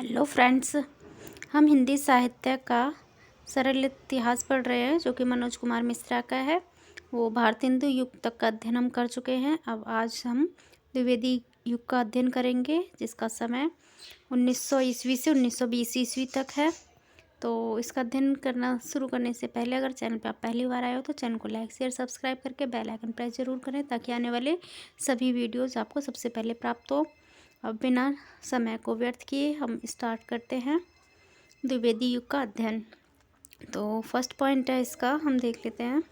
Hello friends, हम हिंदी साहित्य का सरल इतिहास पढ़ रहे हैं जो कि मनोज कुमार मिश्रा का है। वो भारतेंदु युग तक का अध्ययन हम कर चुके हैं। अब आज हम द्विवेदी युग का अध्ययन करेंगे जिसका समय 1900 ईस्वी से 1920 ईस्वी तक है। तो इसका अध्ययन करना शुरू करने से पहले अगर चैनल पर आप पहली बार आए हो तो चैनल को लाइक शेयर सब्सक्राइब करके बेल आइकन प्रेस जरूर करें ताकि आने वाले सभी वीडियोज़ आपको सबसे पहले प्राप्त हो। अब बिना समय को व्यर्थ किए हम स्टार्ट करते हैं द्विवेदी युग का अध्ययन। तो फर्स्ट पॉइंट है इसका, हम देख लेते हैं।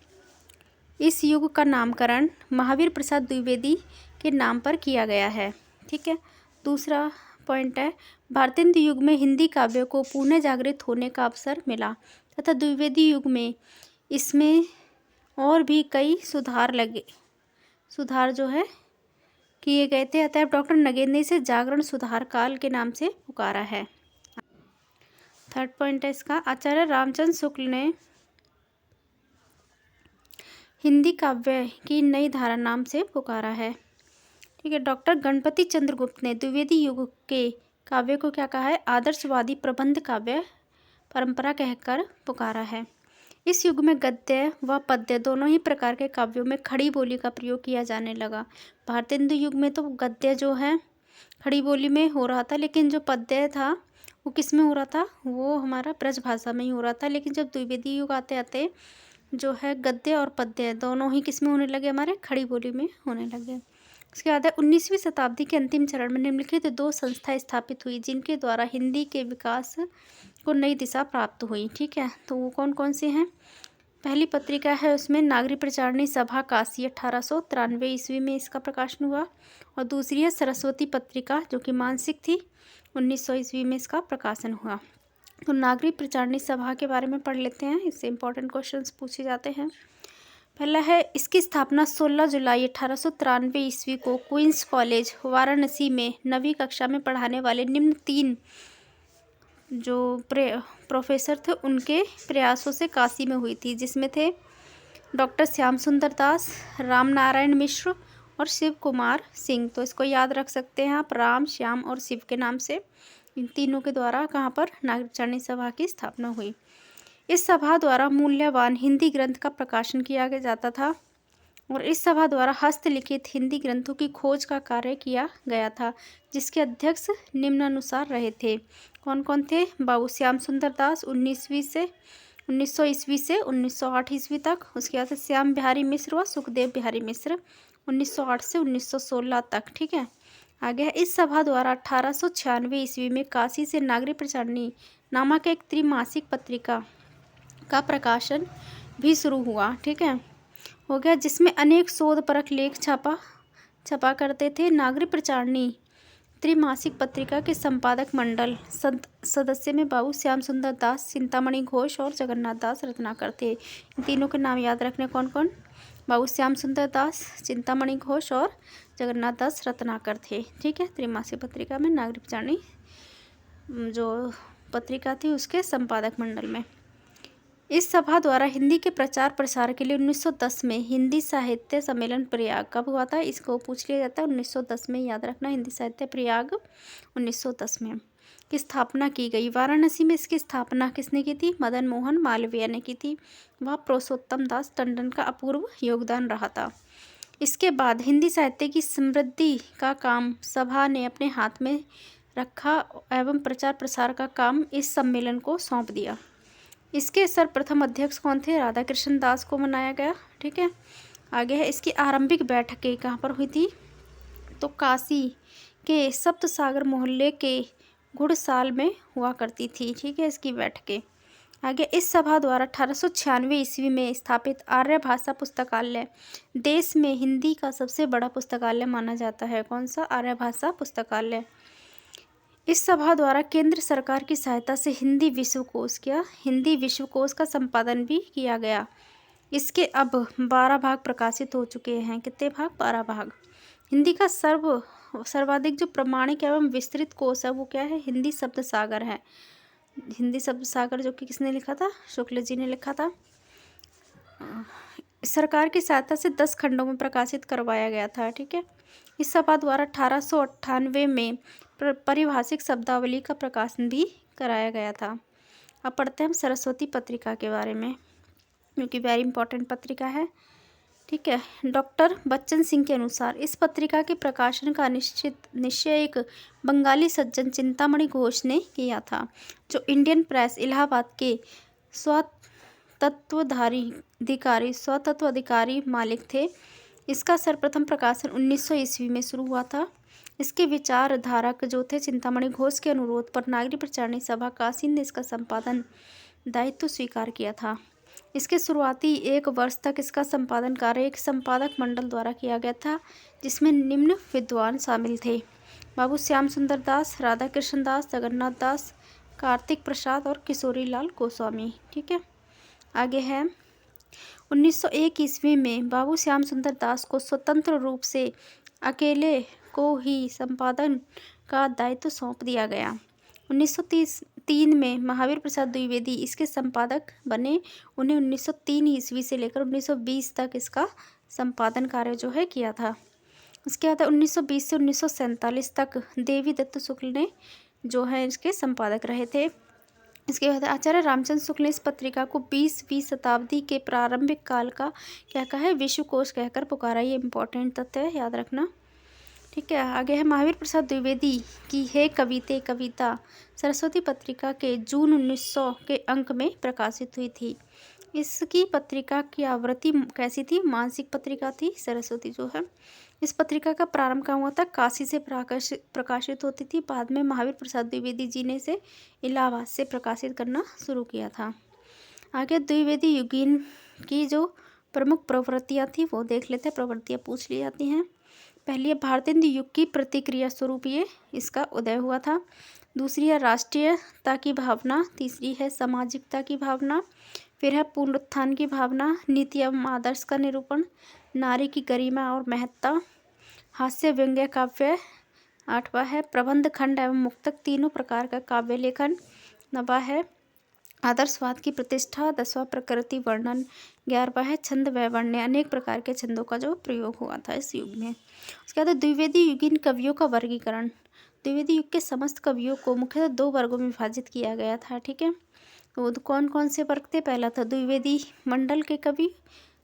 इस युग का नामकरण महावीर प्रसाद द्विवेदी के नाम पर किया गया है। ठीक है। दूसरा पॉइंट है, भारतेंदु युग में हिंदी काव्य को पुनः जागृत होने का अवसर मिला तथा द्विवेदी युग में इसमें और भी कई सुधार जो है किए गए थे। अतः डॉक्टर नगेंद्र ने इसे जागरण सुधार काल के नाम से पुकारा है। थर्ड पॉइंट है इसका, आचार्य रामचंद्र शुक्ल ने हिंदी काव्य की नई धारा नाम से पुकारा है। ठीक है। डॉक्टर गणपति चंद्र गुप्त ने द्विवेदी युग के काव्य को क्या कहा है, आदर्शवादी प्रबंध काव्य परंपरा कहकर पुकारा है। इस युग में गद्य व पद्य दोनों ही प्रकार के काव्यों में खड़ी बोली का प्रयोग किया जाने लगा। भारतेंदु युग में तो गद्य जो है खड़ी बोली में हो रहा था, लेकिन जो पद्य था वो किस में हो रहा था, वो हमारा ब्रज भाषा में ही हो रहा था। लेकिन जब द्विवेदी युग आते आते जो है गद्य और पद्य दोनों ही किस में होने लगे, हमारे खड़ी बोली में होने लगे। उसके बाद है 19वीं शताब्दी के अंतिम चरण में निम्नलिखित दो संस्थाएं स्थापित हुई जिनके द्वारा हिंदी के विकास को नई दिशा प्राप्त हुई। ठीक है। तो वो कौन कौन से हैं। पहली पत्रिका है उसमें नागरी प्रचारणी सभा काशी 1893 ईस्वी में इसका प्रकाशन हुआ, और दूसरी है सरस्वती पत्रिका जो कि मानसिक थी, 1900 ईस्वी में इसका प्रकाशन हुआ। तो नागरी प्रचारणी सभा के बारे में पढ़ लेते हैं, इससे इंपॉर्टेंट क्वेश्चंस पूछे जाते हैं। पहला है, इसकी स्थापना 16 जुलाई 1893 ईस्वी को क्वींस कॉलेज वाराणसी में 9वीं कक्षा में पढ़ाने वाले निम्न 3 जो प्रोफेसर थे उनके प्रयासों से काशी में हुई थी, जिसमें थे डॉक्टर श्याम सुंदर दास, राम नारायण मिश्र और शिव कुमार सिंह। तो इसको याद रख सकते हैं आप, राम, श्याम और शिव के नाम से। इन तीनों के द्वारा कहाँ पर नागरिक प्रचारणी सभा की स्थापना हुई। इस सभा द्वारा मूल्यवान हिंदी ग्रंथ का प्रकाशन किया जाता था, और इस सभा द्वारा हस्तलिखित हिंदी ग्रंथों की खोज का कार्य किया गया था, जिसके अध्यक्ष निम्नानुसार रहे थे। कौन कौन थे, बाबू श्याम सुंदर दास 1900 ईस्वी से 1908 ईस्वी तक। उसके बाद श्याम बिहारी मिश्र व सुखदेव बिहारी मिश्र 1908 से 1916 तक। ठीक है। आगे है, इस सभा द्वारा 1896 ईस्वी में काशी से नागरी प्रचारणी नामक एक त्रिमासिक पत्रिका का प्रकाशन भी शुरू हुआ। ठीक है, हो गया, जिसमें अनेक शोधपरक लेख छपा करते थे। नागरी प्रचारणी त्रिमासिक पत्रिका के संपादक मंडल सदस्य में बाबू श्याम सुंदर दास, चिंतामणि घोष और जगन्नाथ दास रत्नाकर थे। इन तीनों के नाम याद रखने, कौन कौन, बाबू श्याम सुंदर दास, चिंतामणि घोष और जगन्नाथ दास रत्नाकर थे। ठीक है। त्रिमासिक पत्रिका में नागरी प्रचारणी जो पत्रिका थी उसके संपादक मंडल में। इस सभा द्वारा हिंदी के प्रचार प्रसार के लिए 1910 में हिंदी साहित्य सम्मेलन प्रयाग कब हुआ था, इसको पूछ लिया जाता है। 1910 में, याद रखना, हिंदी साहित्य प्रयाग 1910 में की स्थापना की गई। वाराणसी में इसकी स्थापना किसने की थी, मदन मोहन मालवीय ने की थी। वह पुरुषोत्तम दास टंडन का अपूर्व योगदान रहा था। इसके बाद हिंदी साहित्य की समृद्धि का काम सभा ने अपने हाथ में रखा एवं प्रचार प्रसार का काम इस सम्मेलन को सौंप दिया। इसके सर्वप्रथम अध्यक्ष कौन थे, राधा कृष्ण दास को बनाया गया। ठीक है। आगे है, इसकी आरंभिक बैठकें कहाँ पर हुई थी, तो काशी के सप्तसागर मोहल्ले के गुड़साल में हुआ करती थी। ठीक है, इसकी बैठकें। आगे, इस सभा द्वारा 1896 ईस्वी में स्थापित आर्य भाषा पुस्तकालय देश में हिंदी का सबसे बड़ा पुस्तकालय माना जाता है। कौन सा, आर्य भाषा पुस्तकालय। इस सभा द्वारा केंद्र सरकार की सहायता से हिंदी विश्वकोश का संपादन भी किया गया। इसके अब 12 भाग प्रकाशित हो चुके हैं। कितने भाग, 12 भाग। हिंदी का सर्वाधिक जो प्रमाणिक एवं विस्तृत कोश है वो क्या है, हिंदी शब्द सागर है। हिंदी शब्द सागर जो कि किसने लिखा था, शुक्ल जी ने लिखा था। सरकार की सहायता से 10 खंडों में प्रकाशित करवाया गया था। ठीक है। इस सभा द्वारा 1898 में पारिभाषिक शब्दावली का प्रकाशन भी कराया गया था। अब पढ़ते हैं हम सरस्वती पत्रिका के बारे में, क्योंकि वेरी इंपॉर्टेंट पत्रिका है। ठीक है, डॉक्टर बच्चन सिंह के अनुसार इस पत्रिका के प्रकाशन का निश्चय एक बंगाली सज्जन चिंतामणि घोष ने किया था, जो इंडियन प्रेस इलाहाबाद के स्वतत्वाधिकारी मालिक थे। इसका सर्वप्रथम प्रकाशन 1900 ईस्वी में शुरू हुआ था। इसके विचारधारक जो थे चिंतामणि घोष के अनुरोध पर नागरिक प्रचारणी सभा कासिन ने इसका संपादन दायित्व स्वीकार किया था। इसके शुरुआती 1 वर्ष तक इसका संपादन कार्य एक संपादक मंडल द्वारा किया गया था, जिसमें निम्न विद्वान शामिल थे: बाबू श्याम सुंदर दास, राधा कृष्ण दास, जगन्नाथ दास, कार्तिक प्रसाद और किशोरी लाल गोस्वामी। ठीक है, आगे है 1901 ईस्वी में बाबू श्याम सुंदर दास को स्वतंत्र रूप से अकेले को ही संपादन का दायित्व सौंप दिया गया। 1903 में महावीर प्रसाद द्विवेदी इसके संपादक बने। उन्हें 1903 ईस्वी से लेकर 1920 तक इसका संपादन कार्य जो है किया था। उसके बाद 1920 से 1947 तक देवी दत्त शुक्ल ने जो है इसके संपादक रहे थे। इसके बाद आचार्य रामचंद्र शुक्ल ने इस पत्रिका को 20वीं शताब्दी के प्रारंभिक काल का क्या कहा है, विश्वकोश कहकर पुकारा। ये इंपॉर्टेंट तथ्य है, याद रखना। ठीक है, आगे है महावीर प्रसाद द्विवेदी की हे कविते कविता सरस्वती पत्रिका के जून 1900 के अंक में प्रकाशित हुई थी। इसकी पत्रिका की आवृत्ति कैसी थी? मासिक पत्रिका थी सरस्वती जो है। इस पत्रिका का प्रारंभ कहाँ हुआ था? काशी से प्रकाशित होती थी। बाद में महावीर प्रसाद द्विवेदी जी ने इसे इलाहाबाद से प्रकाशित करना शुरू किया था। आगे द्विवेदी युगीन की जो प्रमुख प्रवृत्तियाँ थी वो देख लेते हैं। प्रवृत्तियाँ पूछ ली जाती हैं। पहली है भारतेंदु युग की प्रतिक्रिया स्वरूप ये इसका उदय हुआ था। दूसरी है राष्ट्रीयता की भावना। तीसरी है सामाजिकता की भावना। फिर है पुनरुत्थान की भावना, नीति एवं आदर्श का निरूपण, नारी की गरिमा और महत्ता, हास्य व्यंग्य काव्य। 8वां है प्रबंध खंड एवं मुक्तक, तीनों प्रकार का काव्य लेखन। 9वां है आदर्शवाद की प्रतिष्ठा। 10वां प्रकृति वर्णन। 11वां है छंद वैवर्ण्य, अनेक प्रकार के छंदों का जो प्रयोग हुआ था इस युग में। उसके बाद द्विवेदी युगीन कवियों का वर्गीकरण। द्विवेदी युग के समस्त कवियों को मुख्यतः 2 वर्गों में विभाजित किया गया था। ठीक है, तो कौन कौन से वर्ग थे? पहला था द्विवेदी मंडल के कवि,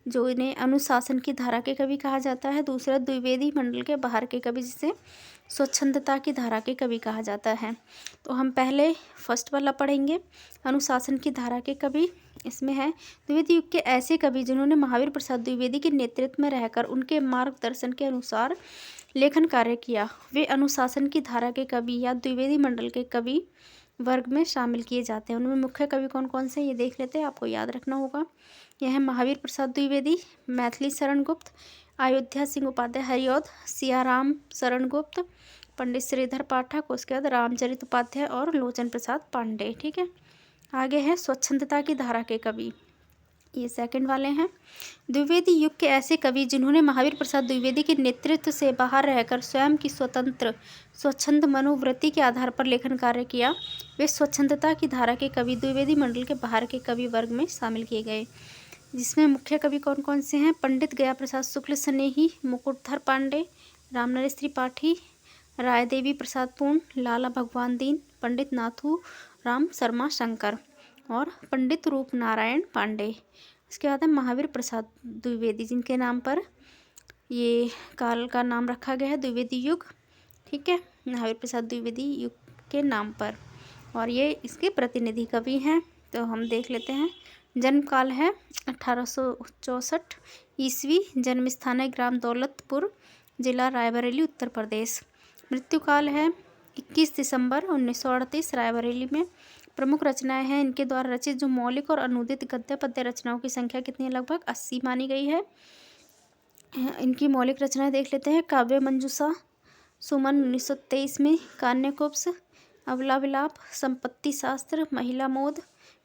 जो इन्हें अनुशासन की धारा के कवि कहा जाता है। दूसरा द्विवेदी मंडल के बाहर के कवि, जिसे स्वच्छंदता की धारा के कवि कहा जाता है। तो हम पहले फर्स्ट वाला पढ़ेंगे, अनुशासन की धारा के कवि। इसमें है द्विवेदी युग के ऐसे कवि जिन्होंने महावीर प्रसाद द्विवेदी के नेतृत्व में रहकर उनके मार्गदर्शन के अनुसार लेखन कार्य किया, वे अनुशासन की धारा के कवि या द्विवेदी मंडल के कवि वर्ग में शामिल किए जाते हैं। उनमें मुख्य कवि कौन कौन से ये देख लेते हैं, आपको याद रखना होगा। यह है महावीर प्रसाद द्विवेदी, मैथिली शरण गुप्त, अयोध्या सिंह उपाध्याय हरिऔध, सियाराम शरण गुप्त, पंडित श्रीधर पाठक, उसके बाद रामचरित उपाध्याय और लोचन प्रसाद पांडे। ठीक है, आगे है स्वच्छंदता की धारा के कवि, ये सेकंड वाले हैं। द्विवेदी युग के ऐसे कवि जिन्होंने महावीर प्रसाद द्विवेदी के नेतृत्व से बाहर रहकर स्वयं की स्वतंत्र स्वच्छंद मनोवृत्ति के आधार पर लेखन कार्य किया, वे स्वच्छंदता की धारा के कवि द्विवेदी मंडल के बाहर के कवि वर्ग में शामिल किए गए। जिसमें मुख्य कवि कौन कौन से हैं? पंडित गया प्रसाद शुक्ल स्नेही, मुकुटधर पांडे, रामनरेश त्रिपाठी, रायदेवी प्रसाद पूर्ण, लाला भगवान दीन, पंडित नाथू राम शर्मा शंकर और पंडित रूप नारायण पांडे। इसके बाद है महावीर प्रसाद द्विवेदी, जिनके नाम पर ये काल का नाम रखा गया है द्विवेदी युग। ठीक है, महावीर प्रसाद द्विवेदी युग के नाम पर, और ये इसके प्रतिनिधि कवि हैं। तो हम देख लेते हैं। जन्म काल है 1864 ईस्वी, जन्म स्थान है ग्राम दौलतपुर, जिला रायबरेली, उत्तर प्रदेश। मृत्यु काल है 21 दिसंबर 1938 रायबरेली में। प्रमुख रचनाएं हैं इनके द्वारा रचित जो मौलिक और अनुदित गद्य पद्य रचनाओं की संख्या कितनी है? लगभग 80 मानी गई है। इनकी मौलिक रचनाएं देख लेते हैं। काव्य मंजूषा, सुमन 1923 में, कान्यकुब्ज, अबला विलाप, संपत्ति शास्त्र, महिला मोद,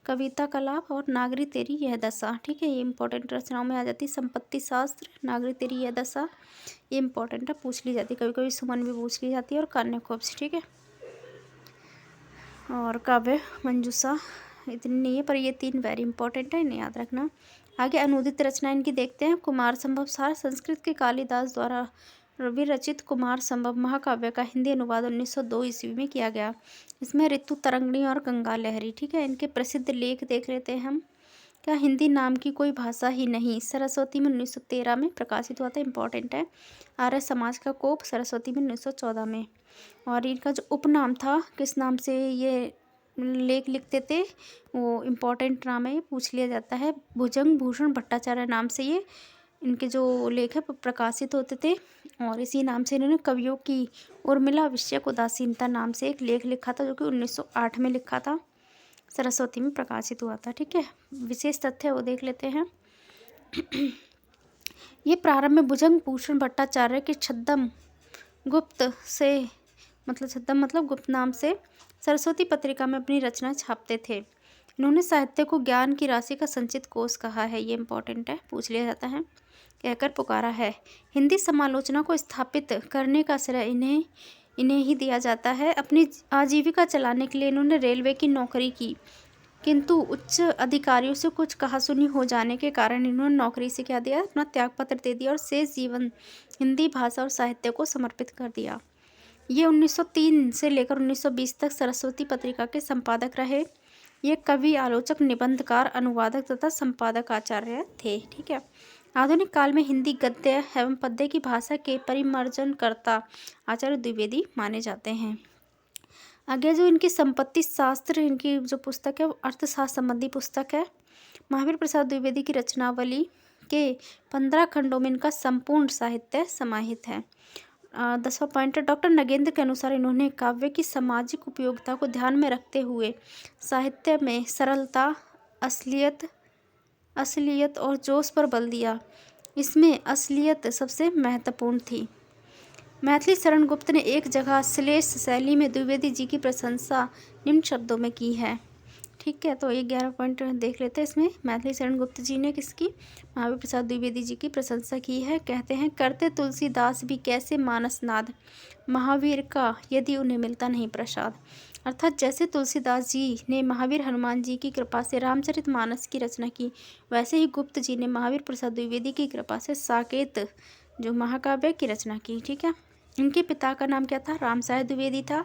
कविता कलाप और नागरी तेरी यह दशा। ठीक है, ये इंपॉर्टेंट रचनाओं में आ जाती है। संपत्ति शास्त्र, नागरी तेरी यह दशा, ये इंपॉर्टेंट है, पूछ ली जाती है कभी कभी, सुमन भी पूछ ली जाती है, और कान्यकुब्ज। ठीक है, और काव्य मंजूषा इतनी नहीं है, पर ये 3 वेरी इंपॉर्टेंट है, इन्हें याद रखना। आगे अनुदित रचना इनकी देखते हैं। कुमार संभव सार, संस्कृत के कालिदास द्वारा विरचित कुमार संभव महाकाव्य का हिंदी अनुवाद 1902 ईस्वी में किया गया। इसमें ऋतु तरंगिणी और गंगा लहरी, ठीक है। इनके प्रसिद्ध लेख देख लेते हैं हम। क्या हिंदी नाम की कोई भाषा ही नहीं, सरस्वती में 1913 में प्रकाशित हुआ था, इंपॉर्टेंट है। आर्य समाज का कोप, सरस्वती में 1914 में। और इनका जो उपनाम था, किस नाम से ये लेख लिखते थे, वो इम्पोर्टेंट नाम है, ये पूछ लिया जाता है। भुजंग भूषण भट्टाचार्य नाम से ये इनके जो लेख है प्रकाशित होते थे। और इसी नाम से इन्होंने कवियों की उर्मिला विषयक उदासीनता नाम से एक लेख लिखा था, जो कि 1908 में लिखा था, सरस्वती में प्रकाशित हुआ था, ठीक है। विशेष तथ्य वो देख लेते हैं। ये प्रारंभ में भुजंग भूषण भट्टाचार्य के छद्म गुप्त से, मतलब छद्म मतलब गुप्त नाम से सरस्वती पत्रिका में अपनी रचना छापते थे। इन्होंने साहित्य को ज्ञान की राशि का संचित कोष कहा है, ये इंपॉर्टेंट है, पूछ लिया जाता है। कहकर पुकारा है। हिंदी समालोचना को स्थापित करने का श्रेय इन्हें ही दिया जाता है। अपनी आजीविका चलाने के लिए इन्होंने रेलवे की नौकरी की, किंतु उच्च अधिकारियों से कुछ कहासुनी हो जाने के कारण इन्होंने नौकरी से क्या दिया, अपना त्यागपत्र दे दिया और शेष जीवन हिंदी भाषा और साहित्य को समर्पित कर दिया। ये 1903 से लेकर 1920 तक सरस्वती पत्रिका के संपादक रहे। ये कवि, आलोचक, निबंधकार, अनुवादक तथा संपादक आचार्य थे, ठीक है। आधुनिक काल में हिंदी गद्य एवं पद्य की भाषा के परिमार्जनकर्ता आचार्य द्विवेदी माने जाते हैं। आगे जो इनकी संपत्ति शास्त्र, इनकी जो पुस्तक है वो अर्थशास्त्र संबंधी पुस्तक है। महावीर प्रसाद द्विवेदी की रचनावली के 15 खंडों में इनका संपूर्ण साहित्य समाहित है। 10वां पॉइंट, डॉक्टर नगेंद्र के अनुसार इन्होंने काव्य की सामाजिक उपयोगिता को ध्यान में रखते हुए साहित्य में सरलता, असलियत और जोश पर बल दिया। इसमें असलियत सबसे महत्वपूर्ण थी। मैथिली शरण गुप्त ने एक जगह श्लेष शैली में द्विवेदी जी की प्रशंसा निम्न शब्दों में की है, ठीक है। तो ये 11 पॉइंट देख लेते हैं। इसमें मैथिली शरण गुप्त जी ने किसकी, महावीर प्रसाद द्विवेदी जी की प्रशंसा की है। कहते हैं, करते तुलसीदास भी कैसे मानस नाद, महावीर का यदि उन्हें मिलता नहीं प्रसाद। अर्थात जैसे तुलसीदास जी ने महावीर हनुमान जी की कृपा से रामचरितमानस की रचना की, वैसे ही गुप्त जी ने महावीर प्रसाद द्विवेदी की कृपा से साकेत जो महाकाव्य की रचना की, ठीक है। इनके पिता का नाम क्या था, रामसाय द्विवेदी था।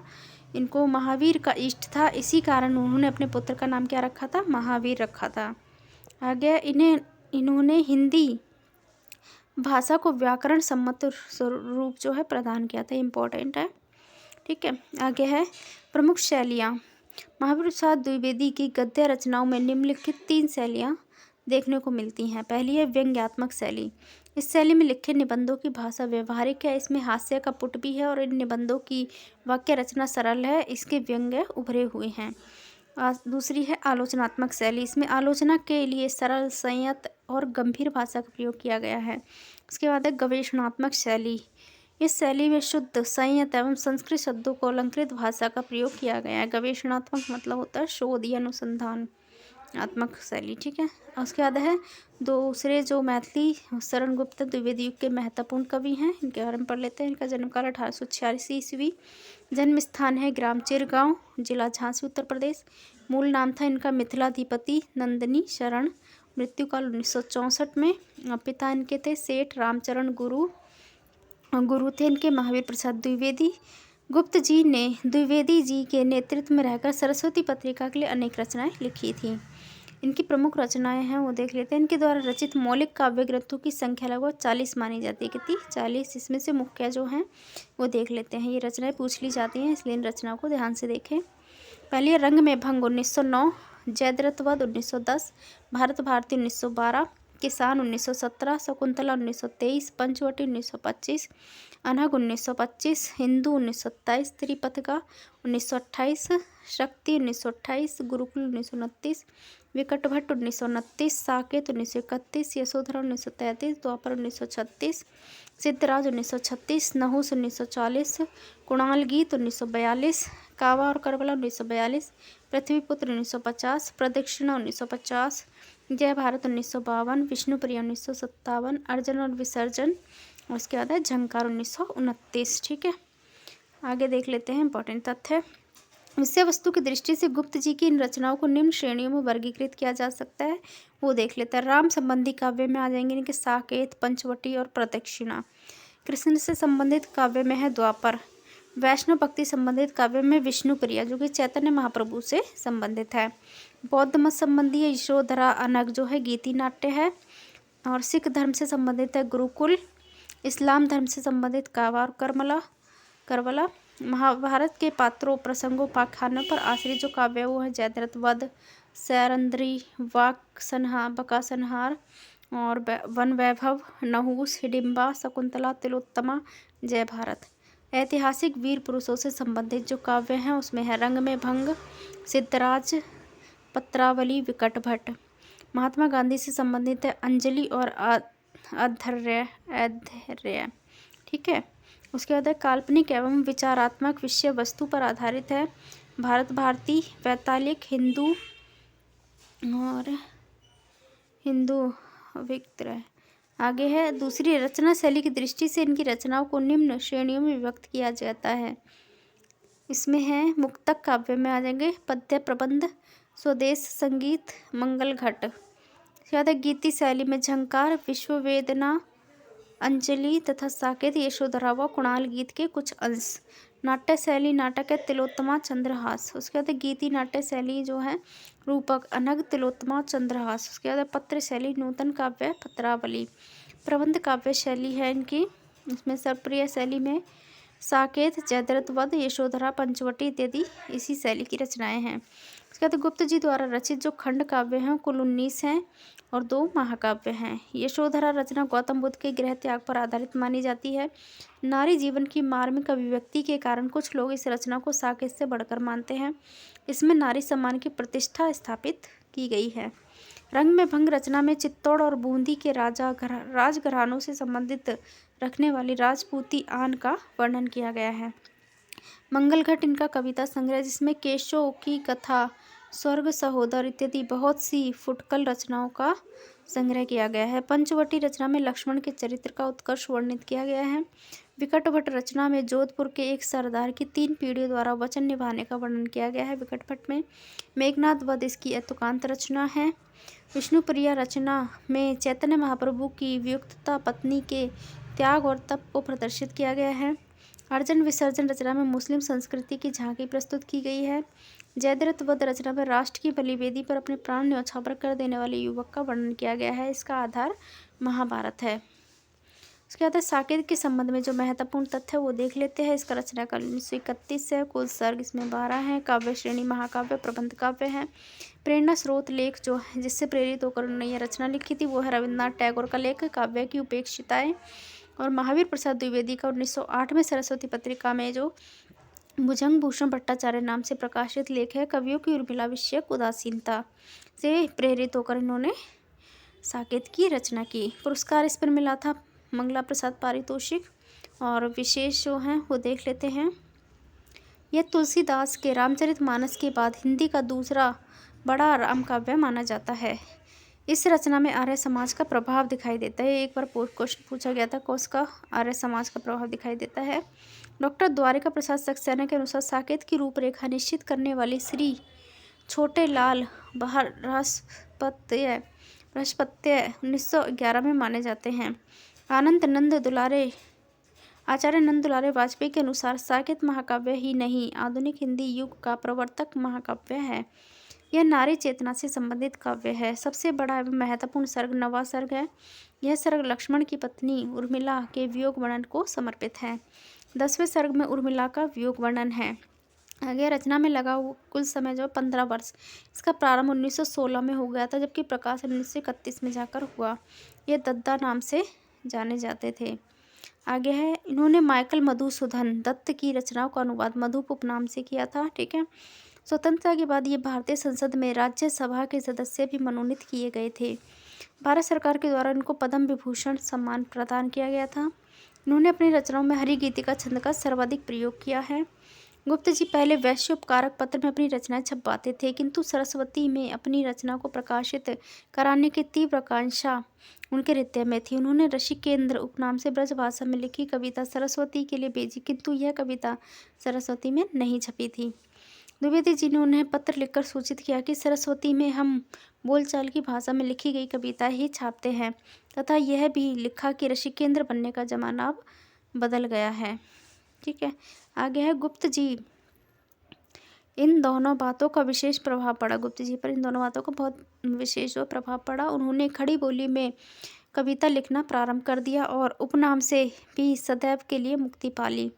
इनको महावीर का इष्ट था, इसी कारण उन्होंने अपने पुत्र का नाम क्या रखा था, महावीर रखा था। आगे इन्होंने हिंदी भाषा को व्याकरण सम्मत रूप जो है प्रदान किया था, इम्पोर्टेंट है, ठीक है। आगे है प्रमुख शैलियाँ। महावीर प्रसाद द्विवेदी की गद्य रचनाओं में निम्नलिखित 3 शैलियाँ देखने को मिलती हैं। पहली है व्यंग्यात्मक शैली। इस शैली में लिखे निबंधों की भाषा व्यवहारिक है, इसमें हास्य का पुट भी है और इन निबंधों की वाक्य रचना सरल है, इसके व्यंग्य उभरे हुए हैं। दूसरी है आलोचनात्मक शैली। इसमें आलोचना के लिए सरल, संयत और गंभीर भाषा का प्रयोग किया गया है। उसके बाद है गवेषणात्मक शैली। इस शैली में शुद्ध, संयत एवं संस्कृत शब्दों को अलंकृत भाषा का प्रयोग किया गया है। गवेषणात्मक मतलब होता है शोध या अनुसंधान आत्मक शैली, ठीक है। उसके बाद है दूसरे जो मैथिली शरण गुप्त द्विवेदी युग के महत्वपूर्ण कवि हैं, इनके बारे में पढ़ लेते हैं। इनका जन्मकाल 1886 ईस्वी, जन्म स्थान है ग्राम चिरगांव, जिला झांसी, उत्तर प्रदेश। मूल नाम था इनका मिथिलाधिपति नंदिनी शरण। मृत्युकाल 1964 में। पिता इनके थे सेठ रामचरण गुरु थे इनके महावीर प्रसाद द्विवेदी। गुप्त जी ने द्विवेदी जी के नेतृत्व में रहकर सरस्वती पत्रिका के लिए अनेक रचनाएं लिखी थी। इनकी प्रमुख रचनाएं हैं वो देख लेते हैं। इनके द्वारा रचित मौलिक काव्य ग्रंथों की संख्या लगभग 40 मानी जाती है। कितनी, 40। इसमें से मुख्य जो हैं वो देख लेते हैं। ये रचनाएं पूछ ली जाती हैं, इसलिए इन रचनाओं को ध्यान से देखें। पहली है रंग में भंग 1909, जयद्रथवध 1910, भारत भारती 1912, किसान 1917, शकुंतला 1923, पंचवटी 1925, अनहग 1925, हिंदू 1927, त्रिपथका 1928, शक्ति 1928, गुरुकुल 1929, विकटभट्ट 1929, साकेत 1931, यशोधरा 1933, द्वापर 1936, सिद्धराज 1936, नहुस 1940, कुणाल गीत 1942, कावा और करबला 1942, पृथ्वीपुत्र 1950, प्रदक्षिणा 1950, जय भारत 1952, विष्णुप्रिया 1957, अर्जन और विसर्जन, और उसके बाद है झंकार 1929, ठीक है। आगे देख लेते हैं इंपॉर्टेंट तथ्य। विषय वस्तु की दृष्टि से गुप्त जी की इन रचनाओं को निम्न श्रेणियों में वर्गीकृत किया जा सकता है, वो देख लेते हैं। राम संबंधी काव्य में आ जाएंगे इनके साकेत, पंचवटी और प्रदक्षिणा। कृष्ण से संबंधित काव्य में है द्वापर। वैष्णव भक्ति संबंधित काव्य में विष्णु प्रिया जो कि चैतन्य महाप्रभु से संबंधित है। बौद्ध मत संबंधी है यशोधरा अनग जो है गीति नाट्य है। और सिख धर्म से संबंधित है गुरुकुल। इस्लाम धर्म से संबंधित कावा और करबला। महाभारत के पात्रों प्रसंगों पाख्यानों पर आश्रित जो काव्य वो है जयद्रथ वध, सैरंध्री, बकासंहार और वन वैभव, नहुस, हिडिंबा, शकुंतला, तिलोत्तमा, जय भारत। ऐतिहासिक वीर पुरुषों से संबंधित जो काव्य हैं उसमें है रंग में भंग, सिद्धराज, पत्रावली, विकट भट्ट। महात्मा गांधी से संबंधित है अंजलि और ऐधर्य। ठीक है। उसके बाद है काल्पनिक एवं विचारात्मक विषय वस्तु पर आधारित है भारत भारती, वैतालिक, हिंदू विक्रय। आगे है दूसरी रचना शैली की दृष्टि से इनकी रचनाओं को निम्न श्रेणियों में विभक्त किया जाता है। इसमें है मुक्तक काव्य में आ जाएंगे पद्य प्रबंध, स्वदेश संगीत, मंगल घट। याद है गीति शैली में झंकार, विश्ववेदना, अंजलि तथा साकेत, यशोधरा व कुणाल गीत के कुछ अंश। नाट्य शैली नाटक है तिलोत्तमा, चंद्रहास। उसके बाद गीति नाट्य शैली जो है रूपक, अनग, तिलोत्तमा, चंद्रहास। उसके बाद पत्र शैली नूतन काव्य, पत्रावली। प्रबंध काव्य शैली है इनकी, इसमें सर्वप्रिय शैली में साकेत, जयद्रथ वध, यशोधरा, पंचवटी इत्यादि इसी शैली की रचनाएं हैं। उसके बाद गुप्त जी द्वारा रचित जो खंड काव्य हैं कुल 19 हैं और 2 महाकाव्य हैं। यशोधरा रचना गौतम बुद्ध के गृह त्याग पर आधारित मानी जाती है। नारी जीवन की मार्मिक अभिव्यक्ति के कारण कुछ लोग इस रचना को साकेत से बढ़कर मानते हैं। इसमें नारी सम्मान की प्रतिष्ठा स्थापित की गई है। रंग में भंग रचना में चित्तौड़ और बूंदी के राजघरानों से संबंधित रखने वाली राजपूती आन का वर्णन किया गया है। मंगल घट इनका कविता संग्रह जिसमें केशव की कथा, स्वर्ग सहोदर इत्यादि बहुत सी फुटकल रचनाओं का संग्रह किया गया है। पंचवटी रचना में लक्ष्मण के चरित्र का उत्कर्ष वर्णित किया गया है। विकट भट्ट रचना में जोधपुर के एक सरदार की 3 पीढ़ियों द्वारा वचन निभाने का वर्णन किया गया है। विकट भट्ट में मेघनाद वध इसकी अतुकांत रचना है। विष्णुप्रिया रचना में चैतन्य महाप्रभु की वियुक्तता, पत्नी के त्याग और तप को प्रदर्शित किया गया है। अर्जन विसर्जन रचना में मुस्लिम संस्कृति की झांकी प्रस्तुत की गई है। जयद्रथ वध रचना में राष्ट्र की बलिवेदी पर अपने प्राण न्यौछावर कर देने वाले युवक का वर्णन किया गया है। इसका आधार महाभारत है। उसके बाद साकेत के संबंध में जो महत्वपूर्ण तथ्य है वो देख लेते हैं। इसका रचनाकाल 1931 है। कुल सर्ग इसमें 12 हैं। काव्य श्रेणी महाकाव्य, प्रबंध काव्य है। प्रेरणा स्रोत लेख जो है जिससे प्रेरित होकर उन्होंने यह रचना लिखी थी वो है रविन्द्रनाथ टैगोर का लेख काव्य की उपेक्षिताएं और महावीर प्रसाद द्विवेदी का 1908 में सरस्वती पत्रिका में जो भुजंग भूषण भट्टाचार्य नाम से प्रकाशित लेख है कवियों की उर्मिला विषयक उदासीनता से प्रेरित होकर इन्होंने साकेत की रचना की। पुरस्कार इस पर मिला था मंगला प्रसाद पारितोषिक। और विशेष जो हैं वो देख लेते हैं। यह तुलसीदास के रामचरितमानस के बाद हिंदी का दूसरा बड़ा राम काव्य माना जाता है। इस रचना में आर्य समाज का प्रभाव दिखाई देता है। एक बार क्वेश्चन पूछा गया था कौन आर्य समाज का प्रभाव दिखाई देता है। डॉक्टर द्वारिका प्रसाद सक्सेना के अनुसार साकेत की रूपरेखा निश्चित करने वाली श्री छोटे लाल बृहस्पत्य 1911 में माने जाते हैं। आचार्य नंद दुलारे वाजपेयी के अनुसार साकेत महाकाव्य ही नहीं आधुनिक हिंदी युग का प्रवर्तक महाकाव्य है। यह नारी चेतना से संबंधित काव्य है। सबसे बड़ा एवं महत्वपूर्ण सर्ग 9वां सर्ग है। यह सर्ग लक्ष्मण की पत्नी उर्मिला के वियोग वर्णन को समर्पित है। 10वें सर्ग में उर्मिला का वियोग वर्णन है। आगे रचना में लगा कुल समय जो 15 वर्ष। इसका प्रारंभ 1916 में हो गया था जबकि प्रकाशन 1931 में जाकर हुआ। यह दद्दा नाम से जाने जाते थे। आगे है इन्होंने माइकल मधुसूदन दत्त की रचनाओं का अनुवाद मधुप उपनाम से किया था। ठीक है। स्वतंत्रता के बाद ये भारतीय संसद में राज्यसभा के सदस्य भी मनोनीत किए गए थे। भारत सरकार के द्वारा इनको पद्म विभूषण सम्मान प्रदान किया गया था। इन्होंने अपनी रचनाओं में हरि गीतिका छंद का सर्वाधिक प्रयोग किया है। गुप्त जी पहले वैश्य उपकारक पत्र में अपनी रचनाएं छपवाते थे किंतु सरस्वती में अपनी रचना को प्रकाशित कराने की तीव्र आकांक्षा उनके हृदय में थी। उन्होंने ऋषिकेंद्र उपनाम से ब्रजभाषा में लिखी कविता सरस्वती के लिए भेजी किंतु यह कविता सरस्वती में नहीं छपी थी। द्विवेदी जी ने उन्हें पत्र लिखकर सूचित किया कि सरस्वती में हम बोलचाल की भाषा में लिखी गई कविता ही छापते हैं तथा यह भी लिखा कि ऋषिकेंद्र बनने का जमाना अब बदल गया है। ठीक है, आगे है गुप्त जी, इन दोनों बातों का विशेष प्रभाव पड़ा। गुप्त जी पर इन दोनों बातों का बहुत विशेष प्रभाव पड़ा। उन्होंने खड़ी बोली में कविता लिखना प्रारंभ कर दिया और उपनाम से भी सदैव के लिए मुक्ति पा ली।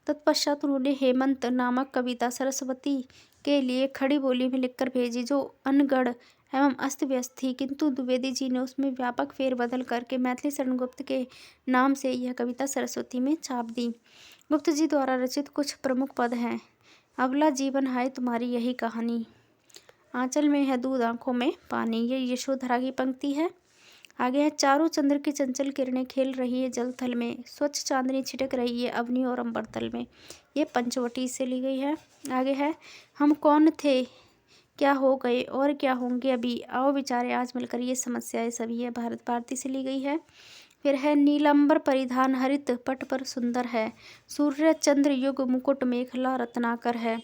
तत्पश्चात उन्होंने हेमंत नामक कविता सरस्वती के लिए खड़ी बोली में लिखकर भेजी, जो अनगढ़ एवं अस्त व्यस्त थी, किंतु द्विवेदी जी ने उसमें व्यापक फेरबदल करके मैथिली शरण गुप्त के नाम से यह कविता सरस्वती में छाप दी। गुप्त जी द्वारा रचित कुछ प्रमुख पद हैं। अबला जीवन हाय तुम्हारी यही कहानी, आंचल में है दूध आंखों में पानी, ये यशोधरा की पंक्ति है। आगे है चारों चंद्र की चंचल किरणें खेल रही है जल थल में, स्वच्छ चांदनी छिटक रही है अवनी और अंबर तल में, ये पंचवटी से ली गई है। आगे है हम कौन थे क्या हो गए और क्या होंगे अभी, आओ विचारे आज मिलकर, ये समस्याएं सभी है भारत भारती से ली गई है। फिर है नीलांबर परिधान हरित पट पर सुंदर है, सूर्य चंद्र युग मुकुट मेखला रत्नाकर है,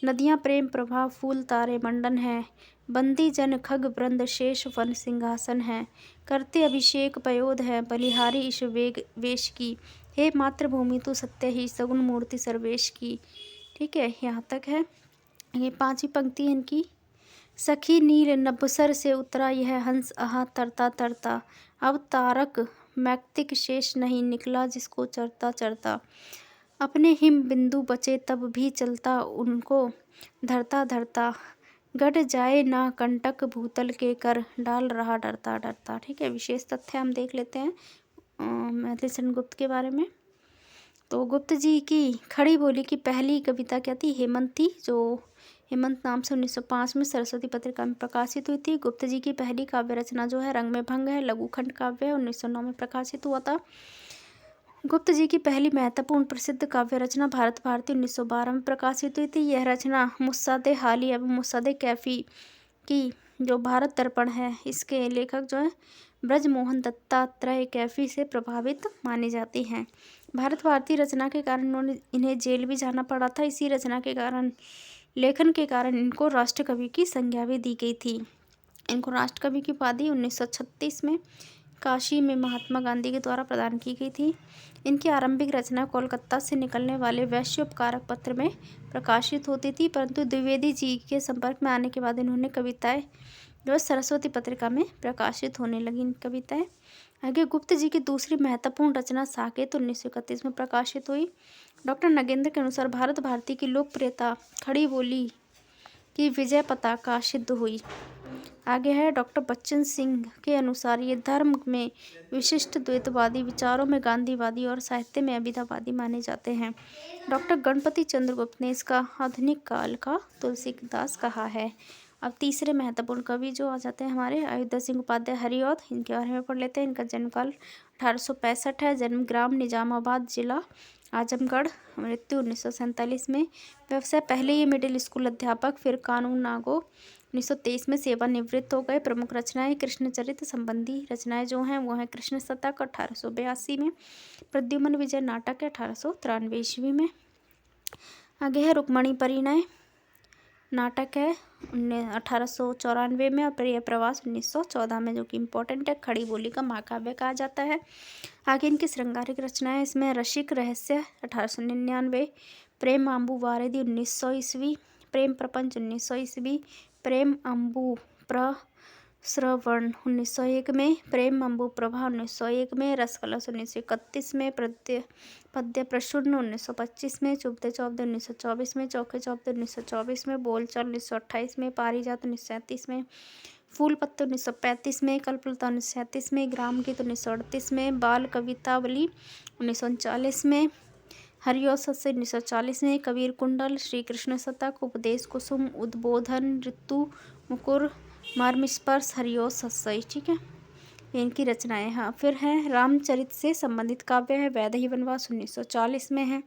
नदियाँ प्रेम प्रभा फूल तारे मंडन है, बंदी जन खग वृंद शेष वन सिंहासन है, करते अभिषेक पयोध है बलिहारी ईश वेग वेश की, हे मातृभूमि तू सत्य ही सगुण मूर्ति सर्वेश की। ठीक है, यहाँ तक है। ये पांचवी पंक्ति है इनकी। सखी नील नभसर से उतरा यह हंस आहा तरता तरता, अब तारक मैक्तिक शेष नहीं निकला जिसको चरता चरता, अपने हिम बिंदु बचे तब भी चलता उनको धरता धरता, गट जाए ना कंटक भूतल के कर डाल रहा डरता डरता। ठीक है, विशेष तथ्य हम देख लेते हैं मैथिली शरण गुप्त के बारे में। तो गुप्त जी की खड़ी बोली की पहली कविता क्या थी, हेमंत थी, जो हेमंत नाम से 1905 में सरस्वती पत्रिका में प्रकाशित हुई थी। गुप्त जी की पहली काव्य रचना जो है रंग में भंग है, लघुखंड काव्य है, 1909 में प्रकाशित हुआ था। गुप्त जी की पहली महत्वपूर्ण प्रसिद्ध काव्य रचना भारत भारती 1912 में प्रकाशित हुई थी। यह रचना मुस्सादे हाली एवं मुस्सादे कैफी की जो भारत दर्पण है, इसके लेखक जो है ब्रजमोहन दत्तात्रेय कैफी से प्रभावित माने जाती हैं। भारत भारती रचना के कारण इन्हें जेल भी जाना पड़ा था। इसी रचना के कारण, लेखन के कारण इनको राष्ट्रकवि की संज्ञा भी दी गई थी। इनको राष्ट्रकवि की उपाधि 1936 में काशी में महात्मा गांधी के द्वारा प्रदान की गई थी। इनकी आरंभिक रचना कोलकाता से निकलने वाले वैश्योपकारक पत्र में प्रकाशित होती थी, परंतु द्विवेदी जी के संपर्क में आने के बाद इन्होंने कविताएं जो सरस्वती पत्रिका में प्रकाशित होने लगी इन कविताएं। आगे गुप्त जी की दूसरी महत्वपूर्ण रचना साकेत 1931 में प्रकाशित हुई। डॉक्टर नगेंद्र के अनुसार भारत भारती की लोकप्रियता खड़ी बोली की विजय पताका सिद्ध हुई। आगे है डॉक्टर बच्चन सिंह के अनुसार ये धर्म में विशिष्ट द्वैतवादी, विचारों में गांधीवादी और साहित्य में अभिधावादी माने जाते हैं। डॉक्टर गणपति चंद्रगुप्त ने इसका आधुनिक काल का तुलसीदास कहा है। अब तीसरे महत्वपूर्ण कवि जो आ जाते हैं हमारे अयोध्या सिंह उपाध्याय हरिऔध, इनके बारे में पढ़ लेते हैं। इनका जन्मकाल 1865 है, जन्म ग्राम निजामाबाद, जिला आजमगढ़, मृत्यु 1947 में। व्यवसाय पहले ये मिडिल स्कूल अध्यापक, फिर कानून नागो 1923 में सेवानिवृत्त हो गए। प्रमुख रचनाएं कृष्णचरित्र संबंधी रचनाएं जो हैं वो हैं कृष्ण शतक 1882 में, प्रद्युम्न विजय नाटक 1893 ईस्वी में। आगे है रुक्मणी परिणय नाटक है 1894 में, और प्रिय प्रवास 1914 में, जो कि इम्पोर्टेंट है, खड़ी बोली का महाकाव्य कहा जाता है। आगे इनकी श्रृंगारिक रचनाएं इसमें रसिक रहस्य 1899, प्रेम आंबू वारिधि 1900 ईस्वी, प्रेम प्रपंच 1900 ईस्वी, प्रेम अम्बु प्रस्रवण 1901 में, प्रेम अम्बु प्रभा 1901 में, रसकलश 1931 में, पद्य प्रशूर्ण 1925 में, चुभते चौबदे 1924 में, चौके चौबदे 1924 में, बोलचाल 1928 में, पारिजात 1937 में, फूल पत्ते 1935 में, कल्पलता 1937 में, ग्राम गीत 1938 में, बाल कवितावली 1939 में, हरिऔध सत्सई 1940 में, कबीर कुंडल, श्री कृष्ण शतक, उपदेश कुसुम, उद्बोधन, ऋतु मुकुर, मर्मस्पर्श, हरिऔध सत्सई। ठीक है, इनकी रचनाएं। हाँ, फिर है रामचरित से संबंधित काव्य है वैदेही वनवास 1940 में है।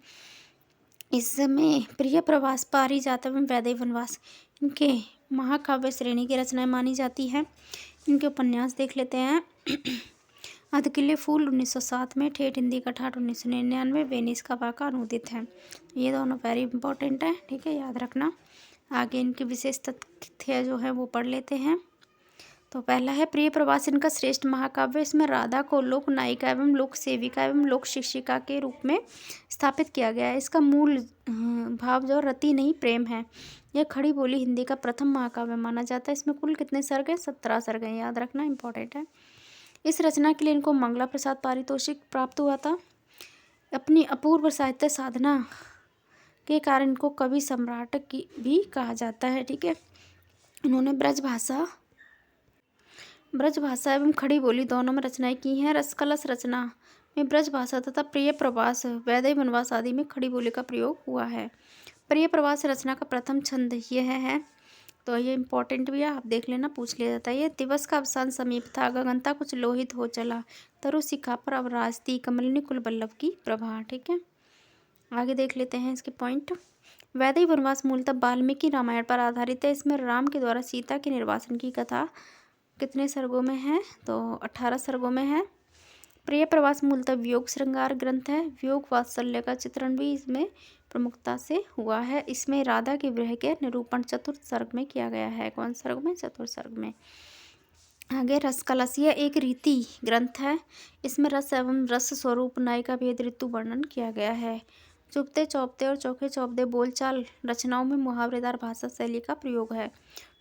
इसमें प्रिय प्रवास, पारिजात एवं वैदेही वनवास इनके महाकाव्य श्रेणी की रचनाएं मानी जाती है। इनके उपन्यास देख लेते हैं। अधकिले फूल 1907 में, ठेठ हिंदी का ठाठ 1999, वेनिस का वाका अनुदित है। ये दोनों वेरी इंपॉर्टेंट है, ठीक है, याद रखना। आगे इनके विशेष तथ्य जो है वो पढ़ लेते हैं। तो पहला है प्रिय प्रवास इनका श्रेष्ठ महाकाव्य। इसमें राधा को लोक नायिका एवं लोक सेविका एवं लोक शिक्षिका के रूप में स्थापित किया गया है। इसका मूल भाव जो रति नहीं प्रेम है। यह खड़ी बोली हिंदी का प्रथम महाकाव्य माना जाता है। इसमें कुल कितने सर्ग हैं? 17 सर्ग हैं, याद रखना इंपॉर्टेंट है। इस रचना के लिए इनको मंगला प्रसाद पारितोषिक प्राप्त हुआ था। अपनी अपूर्व साहित्य साधना के कारण इनको कवि सम्राट की भी कहा जाता है। ठीक है, इन्होंने ब्रज भाषा एवं खड़ी बोली दोनों में रचनाएं की हैं। रसकलश रचना में ब्रज भाषा तथा प्रिय प्रवास वैदेही वनवास आदि में खड़ी बोली का प्रयोग हुआ है। प्रिय प्रवास रचना का प्रथम छंद यह है, तो ये इंपॉर्टेंट भी है, आप देख लेना, पूछ लिया जाता है। ये दिवस का अवसान समीप था, गगनता कुछ लोहित हो चला, तरु शिखा पर अब राजती, कमलिनी कुल बल्लभ की प्रभा। ठीक है, आगे देख लेते हैं इसके पॉइंट। वैदेही वनवास मूलतः वाल्मीकि रामायण पर आधारित है। इसमें राम के द्वारा सीता के निर्वासन की कथा कितने सर्गों में है? तो 18 सर्गों में है। प्रिय प्रवास मूलतः वियोग श्रृंगार ग्रंथ है। वियोग वात्सल्य का चित्रण भी इसमें प्रमुखता से हुआ है। इसमें राधा के विरह के निरूपण चतुर्थ सर्ग में किया गया है। कौन सर्ग में? चतुर्थ सर्ग में। आगे रसकलश, यह एक रीति ग्रंथ है। इसमें रस एवं रस स्वरूप नायिका भेद ऋतु वर्णन किया गया है। चुपते चौपते और चौके चौपदे बोलचाल रचनाओं में मुहावरेदार भाषा शैली का प्रयोग है।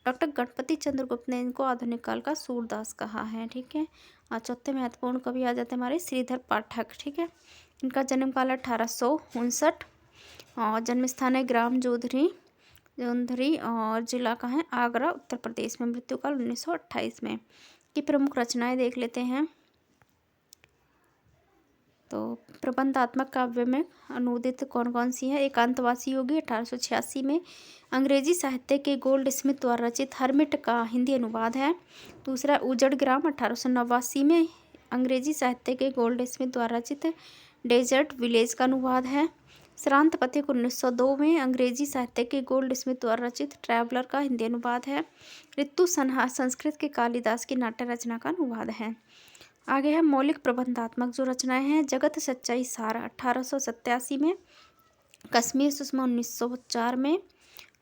डॉक्टर गणपति चंद्रगुप्त ने इनको आधुनिक काल का सूरदास कहा है। ठीक है, और चौथे महत्वपूर्ण कवि आ जाते हैं हमारे श्रीधर पाठक। ठीक है, इनका जन्म काल 1859 और जन्म स्थान है ग्राम जोंधरी और जिला का है आगरा, उत्तर प्रदेश में। मृत्यु काल 1928 में। की प्रमुख रचनाएं देख लेते हैं। तो प्रबंधात्मक काव्य में अनुदित कौन कौन सी है? एकांतवासी योगी 1886 में। अंग्रेजी साहित्य के गोल्ड स्मिथ द्वारा रचित हर्मिट का हिंदी अनुवाद है। दूसरा उजड़ ग्राम 1889 में। अंग्रेजी साहित्य के गोल्ड स्मिथ द्वारा रचित डेजर्ट विलेज का अनुवाद है। श्रांत पथिक 1902 में। अंग्रेजी साहित्य के गोल्ड स्मिथ द्वारा रचित ट्रैवलर का हिंदी अनुवाद है। ऋतु संहार संस्कृत के कालिदास की नाट्य रचना का अनुवाद है। आगे है मौलिक प्रबंधात्मक जो रचनाएं हैं। जगत सच्चाई सार 1887 में। कश्मीर सुषमा 1904 में।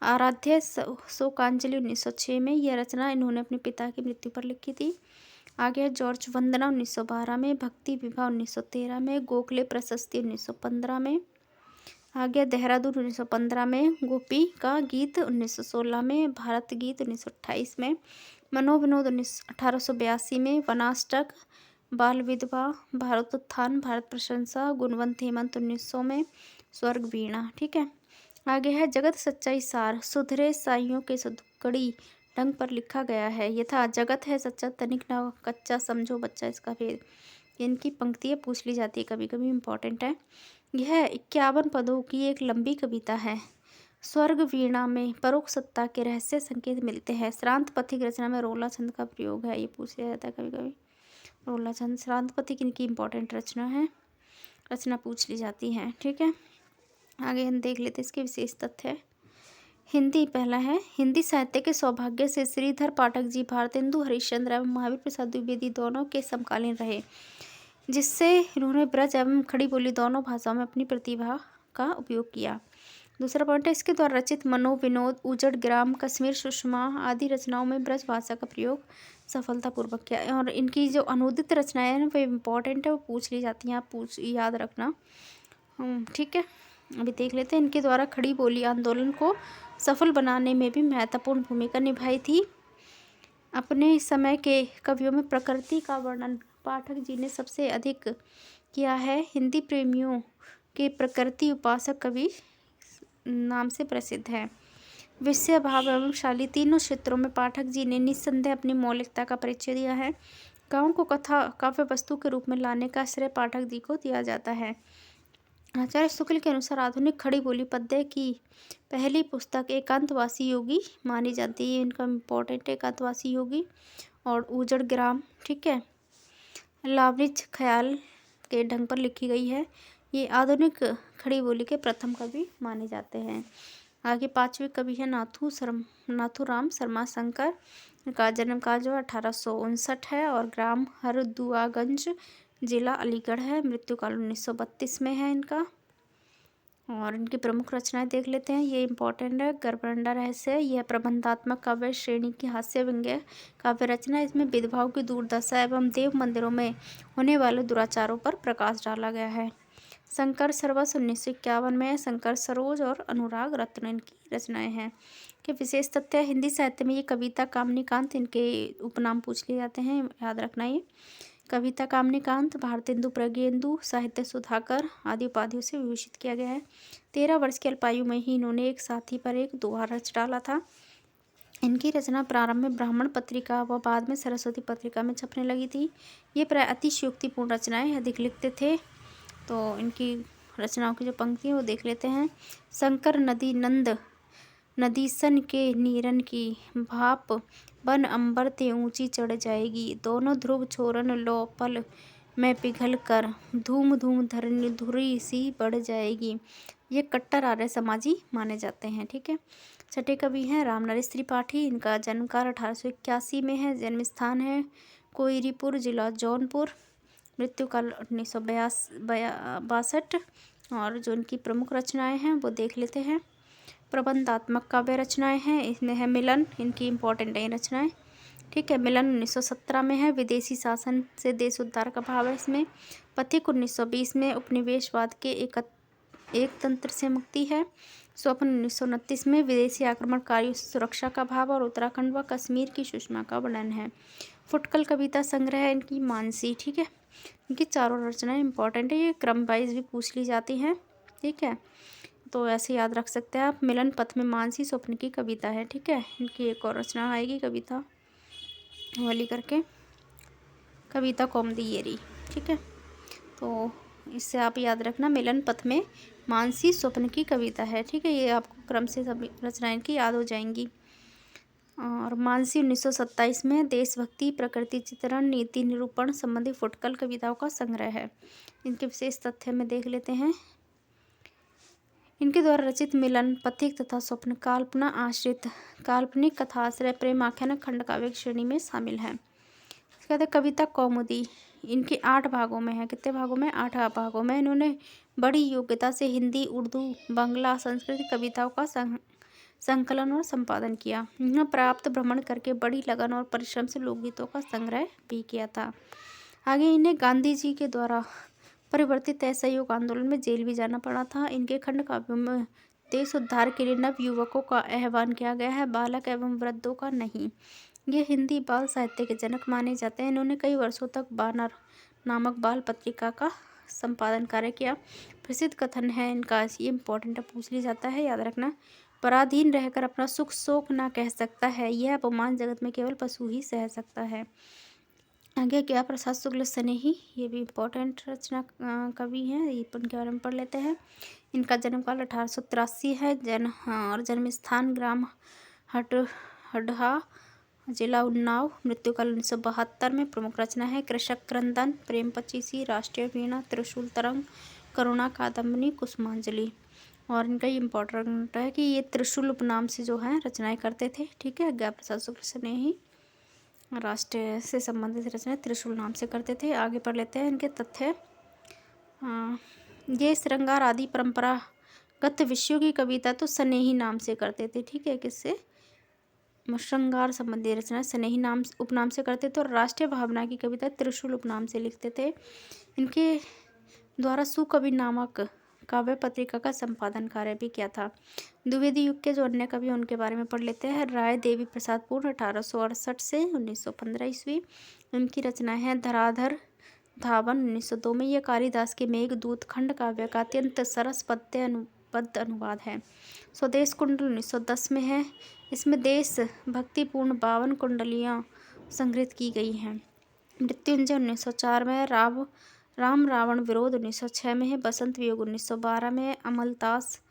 आराध्य शोकांजलि 1906 में। यह रचना इन्होंने अपने पिता की मृत्यु पर लिखी थी। आगे है जॉर्ज वंदना 1912 में। भक्ति विवाह 1913 में। गोखले प्रशस्ति 1915 में। आगे देहरादून 1915 में। गोपी का गीत 1916 में। भारत गीत 1928 में। मनोविनोद 1882 में। वनाष्टक, बाल विधवा, भारतोत्थान, भारत प्रशंसा, गुणवंत हेमंत 1900 में। स्वर्ग वीणा। ठीक है, आगे है जगत सच्चाई सार सुधरे साइयों के सदुकड़ी ढंग पर लिखा गया है। यथा जगत है सच्चा तनिक न कच्चा, समझो बच्चा इसका भेद। इनकी पंक्तियाँ पूछ ली जाती है कभी कभी, इंपॉर्टेंट है। यह 51 पदों की एक लंबी कविता है। स्वर्ग वीणा में परोक्ष सत्ता के रहस्य संकेत मिलते हैं। श्रांत पथिक रचना में रोला छंद का प्रयोग है। ये पूछ लिया जाता है कभी कभी। रोला छंद श्रांत पथिक इनकी इंपॉर्टेंट रचना है, रचना पूछ ली जाती है। ठीक है, आगे हम देख लेते हैं इसके विशेष तथ्य। हिंदी पहला है, हिंदी साहित्य के सौभाग्य से श्रीधर पाठक जी भारतेंदु हरिश्चंद्र एवं महावीर प्रसाद द्विवेदी दोनों के समकालीन रहे, जिससे इन्होंने ब्रज एवं खड़ी बोली दोनों भाषाओं में अपनी प्रतिभा का उपयोग किया। दूसरा पॉइंट है, इसके द्वारा रचित मनोविनोद, उजड़ ग्राम, कश्मीर सुषमा आदि रचनाओं में ब्रज भाषा का प्रयोग सफलतापूर्वक किया। और इनकी जो अनुदित रचनाएं हैं वो इम्पॉर्टेंट है, वो पूछ ली जाती हैं, आप याद रखना। ठीक है, अभी देख लेते हैं। इनके द्वारा खड़ी बोली आंदोलन को सफल बनाने में भी महत्वपूर्ण भूमिका निभाई थी। अपने समय के कवियों में प्रकृति का वर्णन पाठक जी ने सबसे अधिक किया है। हिंदी प्रेमियों के प्रकृति उपासक कवि नाम से प्रसिद्ध है। विषय भाव एवं शैली तीनों क्षेत्रों में पाठक जी ने निस्संदेह अपनी मौलिकता का परिचय दिया है। गाँव को कथा काव्य वस्तु के रूप में लाने का श्रेय पाठक जी को दिया जाता है। आचार्य शुक्ल के अनुसार आधुनिक खड़ी बोली पद्य की पहली पुस्तक एकांतवासी योगी मानी जाती है। इनका इम्पोर्टेंट एकांतवासी योगी और उजड़ ग्राम। ठीक है, लावनिज ख्याल के ढंग पर लिखी गई है। ये आधुनिक खड़ी बोली के प्रथम कवि माने जाते हैं। आगे पांचवें कवि है नाथूराम शर्मा शंकर। इनका जन्म काल जो 1859 है और ग्राम हरदुआगंज, जिला अलीगढ़ है। मृत्यु काल 1932 में है इनका। और इनकी प्रमुख रचनाएं देख लेते हैं, ये इंपॉर्टेंट है। गर्भांडा रहस्य, यह प्रबंधात्मक काव्य श्रेणी की हास्य व्यंग्य काव्य रचना। इसमें विधवाओं की दुर्दशा एवं देव मंदिरों में होने वाले दुराचारों पर प्रकाश डाला गया है। शंकर सरवस 1951 में, शंकर सरोज और अनुराग रत्न इनकी रचनाएं हैं। के विशेष तथ्य, हिंदी साहित्य में ये कविता कामनीकांत इनके उपनाम पूछ लिए जाते हैं, याद रखना। ये कविता कामनीकांत, भारतेंदु, प्रज्ञेंदु, साहित्य सुधाकर आदि उपाधियों से विभूषित किया गया है। 13 वर्ष की अल्पायु में ही इन्होंने एक साथी पर एक दोहा रच डाला था। इनकी रचना प्रारंभ में ब्राह्मण पत्रिका व बाद में सरस्वती पत्रिका में छपने लगी थी। ये प्राय अतिशयोक्तिपूर्ण रचनाएं अधिक लिखते थे। तो इनकी रचनाओं की जो पंक्ति है वो देख लेते हैं। शंकर नदी नंद नदी सन के नीरन की, भाप बन अंबर ते ऊंची चढ़ जाएगी, दोनों ध्रुव छोरन लो पल में पिघल कर, धूम धूम धरनी धुरी सी बढ़ जाएगी। ये कट्टर आर्य समाजी माने जाते हैं। ठीक है। छठे कवि हैं रामनरेश त्रिपाठी। इनका जन्मकाल 1881 में है। जन्म स्थान है कोइरीपुर, जिला जौनपुर। मृत्यु काल 1962। और जो इनकी प्रमुख रचनाएं हैं वो देख लेते हैं। प्रबंधात्मक काव्य रचनाएं हैं, इसमें है मिलन, इनकी इंपॉर्टेंट है रचनाएं। ठीक है। मिलन 1917 में है। विदेशी शासन से देश उद्धार का भाव है इसमें। पथिक 1920 में। उपनिवेशवाद के एक तंत्र से मुक्ति है। स्वप्न 1929 में। विदेशी आक्रमणकारियों से सुरक्षा का भाव और उत्तराखंड व कश्मीर की सुषमा का वर्णन है। फुटकल कविता संग्रह है इनकी मानसी। ठीक है। इनकी चारों रचनाएं इंपॉर्टेंट है, ये क्रम वाइज भी पूछ ली जाती हैं। ठीक है। तो ऐसे याद रख सकते हैं आप। मिलन पथ में मानसी स्वप्न की कविता है। ठीक है। इनकी एक और रचना आएगी कविता वाली करके, कविता कौमुदी। ठीक है। तो इससे आप याद रखना, मिलन पथ में मानसी स्वप्न की कविता है। ठीक है। ये आपको क्रम से सभी रचनाएं इनकी याद हो जाएंगी। और मानसी 1927 में देशभक्ति, प्रकृति चित्रण, नीति निरूपण संबंधी फुटकल कविताओं का संग्रह है। इनके विशेष तथ्य में देख लेते हैं। इनके द्वारा रचित मिलन, पथिक तथा स्वप्न काल्पना आश्रित काल्पनिक कथाश्रय प्रेम आख्यान खंड काव्य श्रेणी में शामिल है। इसके बाद कविता कौमुदी, इनके 8 भागों में है। कितने भागों में? 8 भागों में। इन्होंने बड़ी योग्यता से हिंदी, उर्दू, बांग्ला, संस्कृत कविताओं का संकलन और संपादन किया। इन्होंने प्राप्त भ्रमण करके बड़ी लगन और परिश्रम से लोकगीतों का संग्रह भी किया था। आगे इन्हें गांधी जी के द्वारा परिवर्तित असहयोग आंदोलन में जेल भी जाना पड़ा था। इनके खंड काव्यों में देश उद्धार के लिए नव युवकों का आह्वान किया गया है, बालक एवं वृद्धों का नहीं। ये हिंदी बाल साहित्य के जनक माने जाते हैं। इन्होंने कई वर्षों तक बानर नामक बाल पत्रिका का संपादन कार्य किया। प्रसिद्ध कथन है इनका, ये इंपॉर्टेंट है, पूछ लिया जाता है, याद रखना। पराधीन रहकर अपना सुख शोक ना कह सकता है, यह अपमान जगत में केवल पशु ही सह सकता है। आगे ज्ञा प्रसाद शुक्ल स्नेही, ये भी इम्पोर्टेंट रचना कवि हैं, ये उनके बारे में पढ़ लेते हैं। इनका जन्मकाल 1883 है। और जन्म स्थान ग्राम हडहा, जिला उन्नाव। मृत्यु काल 1972 में। प्रमुख रचना है कृषक क्रंदन, प्रेम पचीसी, राष्ट्रीय वीणा, त्रिशूल तरंग, करुणा कादम्बनी, कुसुमांजलि। और इनका ये इम्पोर्टेंट है कि ये त्रिशूल उपनाम से जो है रचनाएं करते थे। ठीक है। ज्ञा प्रसाद शुक्ल स्नेही राष्ट्र से संबंधित रचना त्रिशूल नाम से करते थे। आगे पढ़ लेते हैं इनके तथ्य। ये श्रृंगार आदि परंपरागत विषयों की कविता तो स्नेही नाम से करते थे। ठीक है। किससे? श्रृंगार संबंधी रचना स्नेही नाम उपनाम से करते थे। और राष्ट्रीय भावना की कविता त्रिशूल उपनाम से लिखते थे। इनके द्वारा सुकवि नामक काव्य पत्रिका का संपादन कार्य भी किया था। द्विवेदी युग के जो अन्य कवि उनके बारे में पढ़ लेते हैं। राय देवी प्रसाद पूर्ण 1868 से 1915 ईस्वी। इनकी रचना है धराधर धावन 1902 में। यह कालिदास के मेघदूत खंड काव्य का अत्यंत सरस पद्य अनुवाद है। स्वदेश कुंडल 1910 में है। इसमें देश भक्तिपूर्ण 52 कुंडलियाँ संग्रहित की गई हैं। मृत्युंजय 1904 में। राम रावण विरोध 1906 में है। बसंत वियोग 1912 में। अमलतास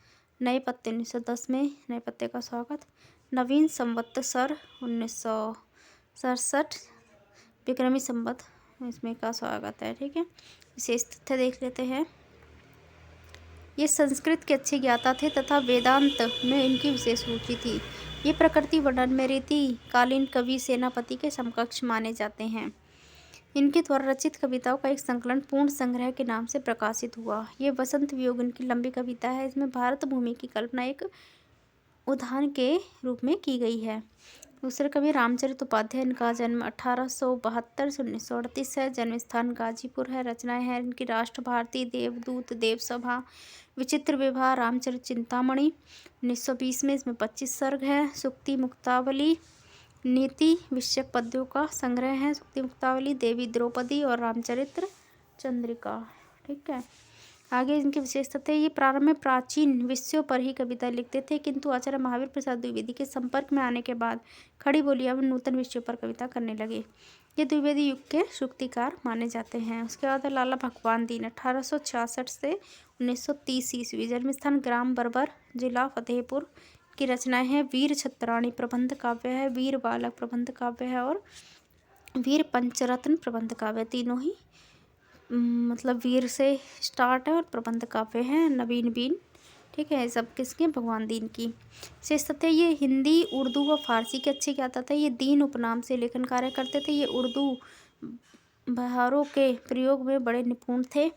नए पत्ते 1910 में। नए पत्ते का स्वागत। नवीन संवत्सर 1967 विक्रमी संवत इसमें का स्वागत है। ठीक है। विशेष तथ्य देख लेते हैं। ये संस्कृत के अच्छे ज्ञाता थे तथा वेदांत में इनकी विशेष रुचि थी। ये प्रकृति वर्णन में रीति कालीन कवि सेनापति के समकक्ष माने जाते हैं। इनके द्वारा रचित कविताओं का एक संकलन पूर्ण संग्रह के नाम से प्रकाशित हुआ। ये वसंत वियोग इनकी लंबी कविता है। इसमें भारत भूमि की कल्पना एक उदाहरण के रूप में की गई है। दूसरे कवि रामचरित उपाध्याय, इनका जन्म 1872 से 1938 है। जन्म स्थान गाजीपुर है। रचनाएं हैं इनकी राष्ट्र भारती, देवदूत, देवसभा, विचित्र विवाह, रामचरित चिंतामणि 1920 में। इसमें 25 सर्ग है। सूक्ति मुक्तावली नीति विषयक पद्यों का संग्रह है। सूक्ति मुक्तावली, देवी द्रौपदी और रामचरित्र चंद्रिका। ठीक है, आगे इनकी विशेषता थे। ये प्रारंभ में प्राचीन विषयों पर ही कविता लिखते थे, किंतु आचार्य महावीर प्रसाद द्विवेदी के संपर्क में आने के बाद खड़ी बोलियां में नूतन विषयों पर कविता करने लगे। ये द्विवेदी युग के सूक्तिकार माने जाते हैं। उसके बाद लाला भगवान दीन 1866 से 1930 ईस्वी। जन्म स्थान ग्राम बरबर, जिला फतेहपुर। की रचनाएं हैं वीर छत्राणी प्रबंध काव्य है, वीर बालक प्रबंध काव्य है और वीर पंचरत्न प्रबंध काव्य। तीनों ही मतलब वीर से स्टार्ट है और प्रबंध काव्य है, नवीन बीन। ठीक है, सब किसके? भगवान दीन की। विशेषता ये हिंदी, उर्दू व फारसी के अच्छे ज्ञाता थे। ये दीन उपनाम से लेखन कार्य करते थे। ये उर्दू बहारों के प्रयोग में बड़े निपुण थे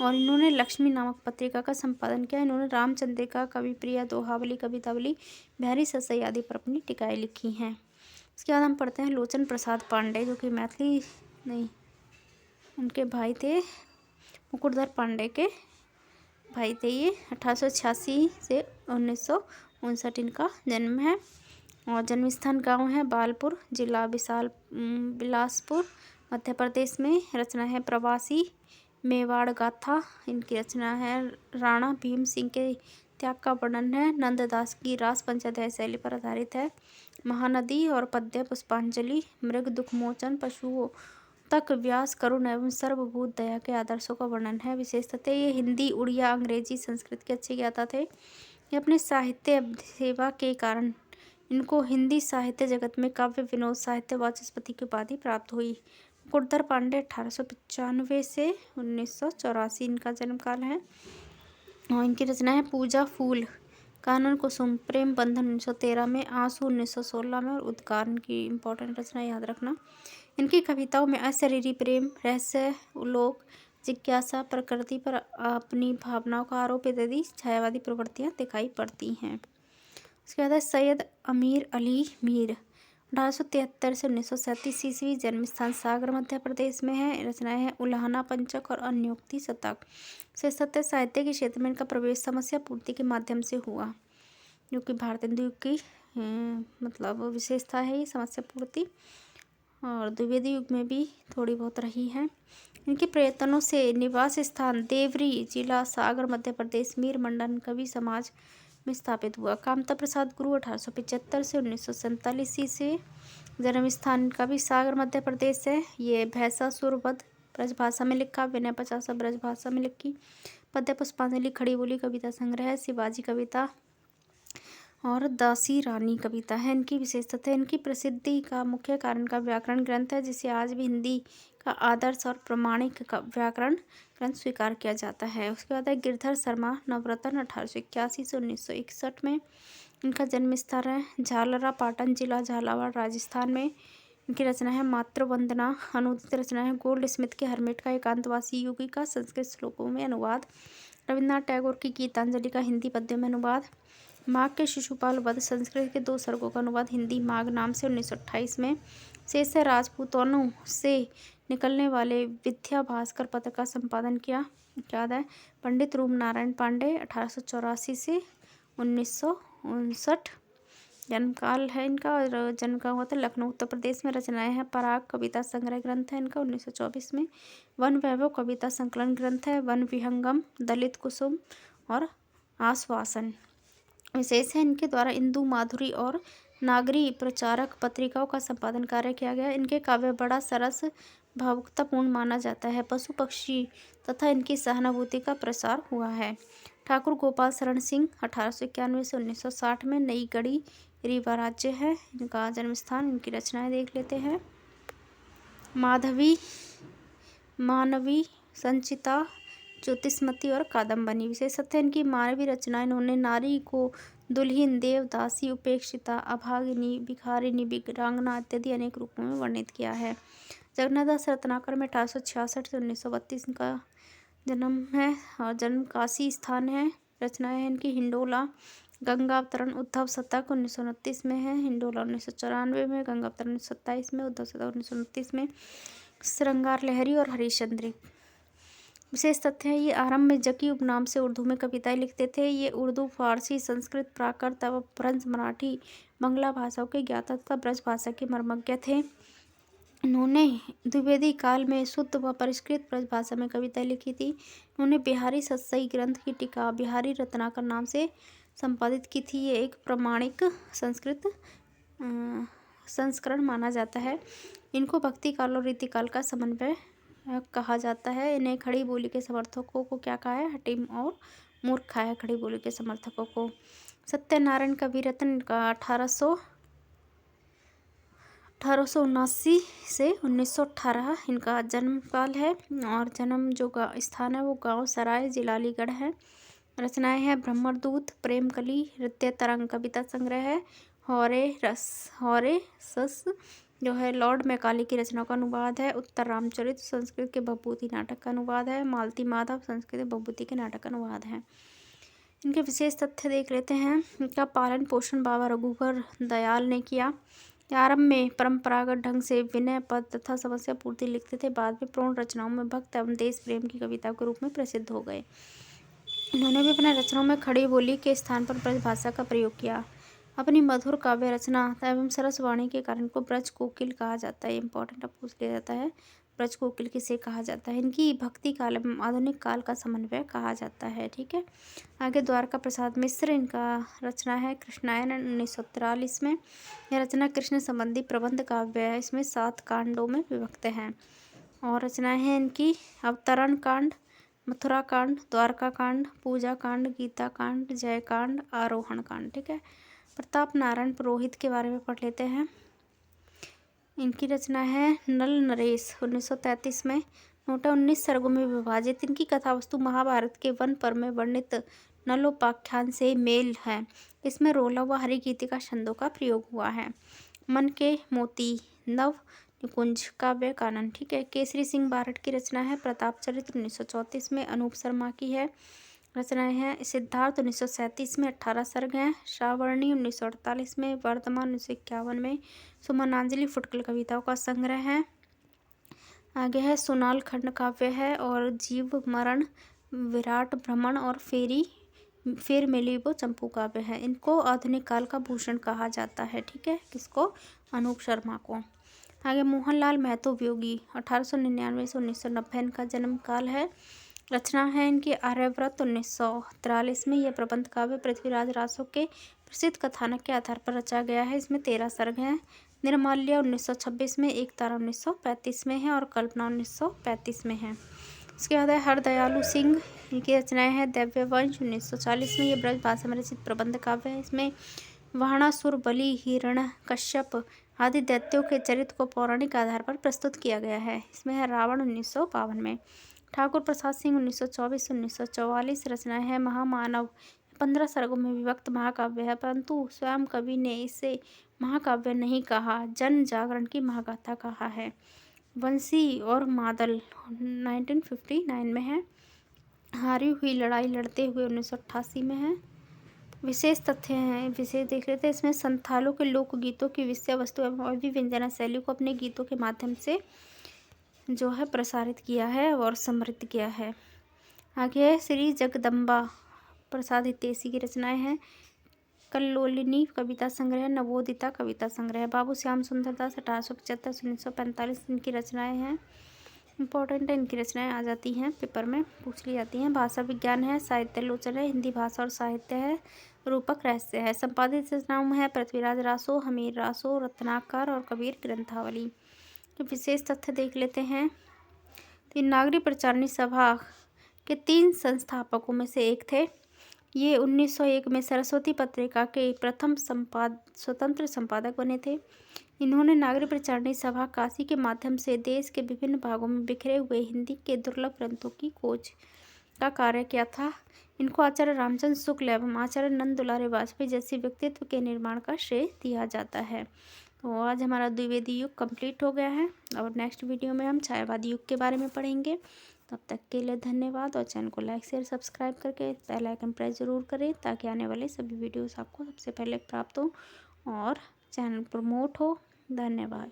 और इन्होंने लक्ष्मी नामक पत्रिका का संपादन किया। इन्होंने रामचंद्रिका, कविप्रिया, दोहावली, कवितावली, बिहारी ससई आदि पर अपनी टीकाएँ लिखी हैं। इसके बाद हम पढ़ते हैं लोचन प्रसाद पांडे, जो कि मैथिली नहीं, उनके भाई थे, मुकुटधर पांडे के भाई थे ये। 1886 से 1959 इनका जन्म है और जन्म स्थान गाँव है बालपुर, जिला बिलासपुर, मध्य प्रदेश में। रचना है प्रवासी मेवाड़ गाथा। इनकी रचना है राणा भीम सिंह के त्याग का वर्णन है। नंददास की रास पंचाध्याय शैली पर आधारित है। महानदी और पद्य पुष्पांजलि, मृग दुख मोचन, पशुओं तक व्यास, करुण एवं सर्वभूत दया के आदर्शों का वर्णन है। विशेषतः ये हिंदी, उड़िया, अंग्रेजी, संस्कृत के अच्छे ज्ञाता थे। ये अपने साहित्य सेवा के कारण इनको हिंदी साहित्य जगत में काव्य विनोद साहित्य वाचस्पति की उपाधि प्राप्त हुई। मुकुटधर पांडे 1895 से 1984 इनका जन्म काल है और इनकी रचना है पूजा फूल, कानन कुसुम, प्रेम बंधन 1913 में, आंसू 1916 में और उद्गार। इनकी इंपॉर्टेंट रचना याद रखना। इनकी कविताओं में अशरीरी प्रेम, रहस्य, लोक जिज्ञासा, प्रकृति पर अपनी भावनाओं का आरोप इत्यादि छायावादी प्रवृत्तियाँ दिखाई पड़ती हैं। उसके बाद है सैयद अमीर अली मीर 1873 से 1937 ईस्वी। जन्म स्थान सागर मध्य प्रदेश में है। रचनाएं हैं उल्हाना पंचक और अन्योक्ति शतक। से सत्य साहित्य के क्षेत्र में इनका प्रवेश समस्या पूर्ति के माध्यम से हुआ, जो कि भारतेंदु युग की मतलब विशेषता है ये समस्या पूर्ति, और द्विवेदी युग में भी थोड़ी बहुत रही है। इनके प्रयत्नों से निवास स्थान देवरी, जिला सागर मध्य प्रदेश, मीर मंडन कवि समाज में स्थापित हुआ। कामता प्रसाद गुरु 1875 से 1947 से। जन्म स्थान का भी सागर मध्य प्रदेश है। ये भैंसासुर वध ब्रजभाषा में लिखा, विनय पचासा ब्रजभाषा में लिखी, पद्य पुष्पांजलि खड़ी बोली कविता संग्रह है, शिवाजी कविता और दासी रानी कविता है। इनकी विशेषता है इनकी प्रसिद्धि का मुख्य कारण का व्याकरण ग्रंथ है, जिसे आज भी हिंदी का आदर्श और प्रमाणिक का व्याकरण ग्रंथ स्वीकार किया जाता है। उसके बाद है गिरधर शर्मा नवरत्न 1881 से 1961 में। इनका जन्म स्थल है झालरा पाटन, जिला झालावाड़, राजस्थान में। इनकी रचना है मातृवंदना। अनुदित रचना है गोल्ड स्मिथ के हरमेट का एकांतवासी योगी का संस्कृत श्लोकों में अनुवाद। रविन्द्रनाथ टैगोर की गीतांजलि का हिंदी पद्यों में अनुवाद। माघ के शिशुपाल वध संस्कृत के 2 सर्गों का अनुवाद हिंदी माघ नाम से 1928 में। शेष राजपूतों से निकलने वाले विद्या भास्कर पत्र का संपादन किया। याद है पंडित रूप नारायण पांडे 1884 से 1959 जन्म काल है इनका, और जन्म का हुआ था लखनऊ उत्तर प्रदेश में। रचनाएं हैं पराग कविता संग्रह ग्रंथ है इनका 1924 में। वन वैभव कविता संकलन ग्रंथ है, वन विहंगम, दलित कुसुम और आश्वासन। विशेष है इनके द्वारा इंदु माधुरी और नागरी प्रचारक पत्रिकाओं का संपादन कार्य किया गया। इनके काव्य बड़ा सरस भावुकतापूर्ण माना जाता है। पशु पक्षी तथा इनकी सहानुभूति का प्रसार हुआ है। ठाकुर गोपाल शरण सिंह 1891 से 1960 में, नई गढ़ी रीवा राज्य है इनका जन्म स्थान। इनकी रचनाएं देख लेते हैं। मानवी, संचिता, ज्योतिषमती और कादम्बनी। विशेषतः इनकी मानवीय रचना, इन्होंने नारी को दुल्हिन, देवदासी, उपेक्षिता, अभागिनी, भिखारिणी, वीरांगना इत्यादि अनेक रूपों में वर्णित किया है। जगन्नाथ दास रत्नाकर में 1866 से 1932 इनका जन्म है और जन्म काशी स्थान है। रचनाएं हैं इनकी हिंडोला, गंगावतरण, उद्धव शतक 1929 में है, हिंडोला 1994 में, गंगावतरण 1927 में, उद्धव शतक 1929 में, श्रृंगार लहरी और हरिश्चंद्री। विशेष तथ्य है ये आरंभ में जकी उपनाम से उर्दू में कविताएं लिखते थे। ये उर्दू, फारसी, संस्कृत, प्राकृत व फ्रेंच, मराठी, बंगला भाषाओं के ज्ञाता तथा ब्रज भाषा के मर्मज्ञ थे। इन्होंने द्विवेदी काल में शुद्ध व परिष्कृत ब्रज भाषा में कविताएं लिखी थी। इन्होंने बिहारी सतसई ग्रंथ की टीका बिहारी रत्नाकर नाम से संपादित की थी। ये एक प्रमाणिक संस्कृत संस्करण माना जाता है। इनको भक्ति काल और रीतिकाल का समन्वय कहा जाता है। इन्हें खड़ी बोली के समर्थकों को क्या कहा है? हटीम और मूर्ख कहा है खड़ी बोली के समर्थकों को। सत्यनारायण कविरत्न का 1879 से 1918 इनका जन्म काल है और जन्म जो स्थान है वो गांव सराय जिला अलीगढ़ है। रचनाएं हैं ब्रह्मदूत, प्रेम कली, हृदय तरंग कविता संग्रह है, हौरे सस जो है लॉर्ड मैकाले की रचनाओं का अनुवाद है, उत्तर रामचरित संस्कृत के भभूति नाटक का अनुवाद है, मालती माधव संस्कृत के भभूति के नाटक का अनुवाद है। इनके विशेष तथ्य देख लेते हैं। इनका पालन पोषण बाबा रघुवर दयाल ने किया। आरंभ में परंपरागत ढंग से विनय पद तथा समस्या पूर्ति लिखते थे। बाद में पूर्ण रचनाओं में भक्त एवं देश प्रेम की कविता के रूप में प्रसिद्ध हो गए। इन्होंने भी अपने रचनाओं में खड़ी बोली के स्थान पर ब्रज भाषा का प्रयोग किया। अपनी मधुर काव्य रचना एवं सरस वाणी के कारण को ब्रज कोकिल कहा जाता है। इंपॉर्टेंट अब पूछ लिया जाता है, ब्रज कोकिल किसे कहा जाता है? इनकी भक्ति काल एवं आधुनिक काल का समन्वय कहा जाता है। ठीक है, आगे द्वारका प्रसाद मिश्र, इनका रचना है कृष्णायन 1943 में। यह रचना कृष्ण संबंधी प्रबंध काव्य है। इसमें 7 कांडों में विभक्त हैं और रचनाएं हैं इनकी अवतरण कांड, मथुरा कांड, द्वारका कांड, पूजा कांड, गीता कांड, जय कांड, आरोहण कांड। ठीक है, प्रताप नारायण पुरोहित के बारे में पढ़ लेते हैं। इनकी रचना है नल नरेश 1933 में। नोटा 19 सर्गों में विभाजित। इनकी कथा वस्तु महाभारत के वन पर्व में वर्णित नलोपाख्यान से मेल है। इसमें रोला व हरिगीति का छंदों का प्रयोग हुआ है। मन के मोती, नव निकुंज, काव्य कानन। ठीक है, केसरी सिंह बारठ की रचना है प्रताप चरित्र 1934 में। अनूप शर्मा की है रचनाएं हैं सिद्धार्थ 1937 में 18 सर्ग हैं। श्रावणी 1948 में, वर्धमान 1951 में। सुमनांजलि फुटकल कविताओं का संग्रह है। आगे है सुनाल खंड काव्य है और जीव मरण, विराट भ्रमण और फेर मेली वो चंपू काव्य है। इनको आधुनिक काल का भूषण कहा जाता है। ठीक है, किसको? अनूप शर्मा को। आगे मोहनलाल महतो वियोगी 1899 से 1990 इनका जन्म काल है। रचना है इनकी आर्यव्रत 1943 में। यह प्रबंध काव्य पृथ्वीराज रासो के प्रसिद्ध कथानक के आधार पर रचा गया है। इसमें 13 सर्ग हैं। निर्माल्य 1926 में, एक तारा 1935 में है और कल्पना 1935 में है। उसके बाद है हरदयालु सिंह, इनकी रचनाएं हैं दिव्यवंश 1940 में। यह ब्रज भाषा में रचित प्रबंध काव्य है। इसमें वाहनासुर, बलि, हिरण कश्यप आदि दैत्यों के चरित्र को पौराणिक आधार पर प्रस्तुत किया गया है। इसमें है रावण 1952 में। ठाकुर प्रसाद सिंह 1924-1944 रचनाएं है महामानव 15 सर्गों में विभक्त महाकाव्य है, परंतु स्वयं कवि ने इसे महाकाव्य नहीं कहा, जन जागरण की महागाथा कहा है। वंशी और मादल 1959 में है। हारी हुई लड़ाई लड़ते हुए 1988 में है। विशेष तथ्य हैं, विशेष देख लेते हैं। इसमें संथालों के लोकगीतों की विषय वस्तु एवं अभिव्यंजना शैली को अपने गीतों के माध्यम से जो है प्रसारित किया है और समृद्ध किया है। आगे है श्री जगदम्बा प्रसाद हितैषी की रचनाएं हैं कल्लोलिनी कविता संग्रह, नवोदिता कविता संग्रह। बाबू श्याम सुंदर दास 1875 से 1945 इनकी रचनाएं हैं। इंपॉर्टेंट है, इनकी रचनाएं आ जाती हैं पेपर में, पूछ ली जाती हैं। भाषा विज्ञान है, साहित्य लोचन है, हिंदी भाषा और साहित्य है, रूपक रहस्य है। संपादित रचनाओं में है पृथ्वीराज रासो, हमीर रासो, रत्नाकर और कबीर ग्रंथावली। तो विशेष तथ्य देख लेते हैं। तो नागरिक प्रचारणी सभा के 3 संस्थापकों में से एक थे। ये 1901 में सरस्वती पत्रिका के प्रथम स्वतंत्र संपादक बने थे। इन्होंने नागरिक प्रचारणी सभा काशी के माध्यम से देश के विभिन्न भागों में बिखरे हुए हिंदी के दुर्लभ ग्रंथों की खोज का कार्य किया था। इनको आचार्य रामचंद्र शुक्ल एवं आचार्य नंद दुलारे वाजपेयी जैसे व्यक्तित्व के निर्माण का श्रेय दिया जाता है। तो आज हमारा द्विवेदी युग कंप्लीट हो गया है और नेक्स्ट वीडियो में हम छायावादी युग के बारे में पढ़ेंगे। तब तक के लिए धन्यवाद और चैनल को लाइक शेयर सब्सक्राइब करके बेल आइकन प्रेस ज़रूर करें ताकि आने वाले सभी वीडियोस आपको सबसे पहले प्राप्त हो और चैनल प्रमोट हो। धन्यवाद।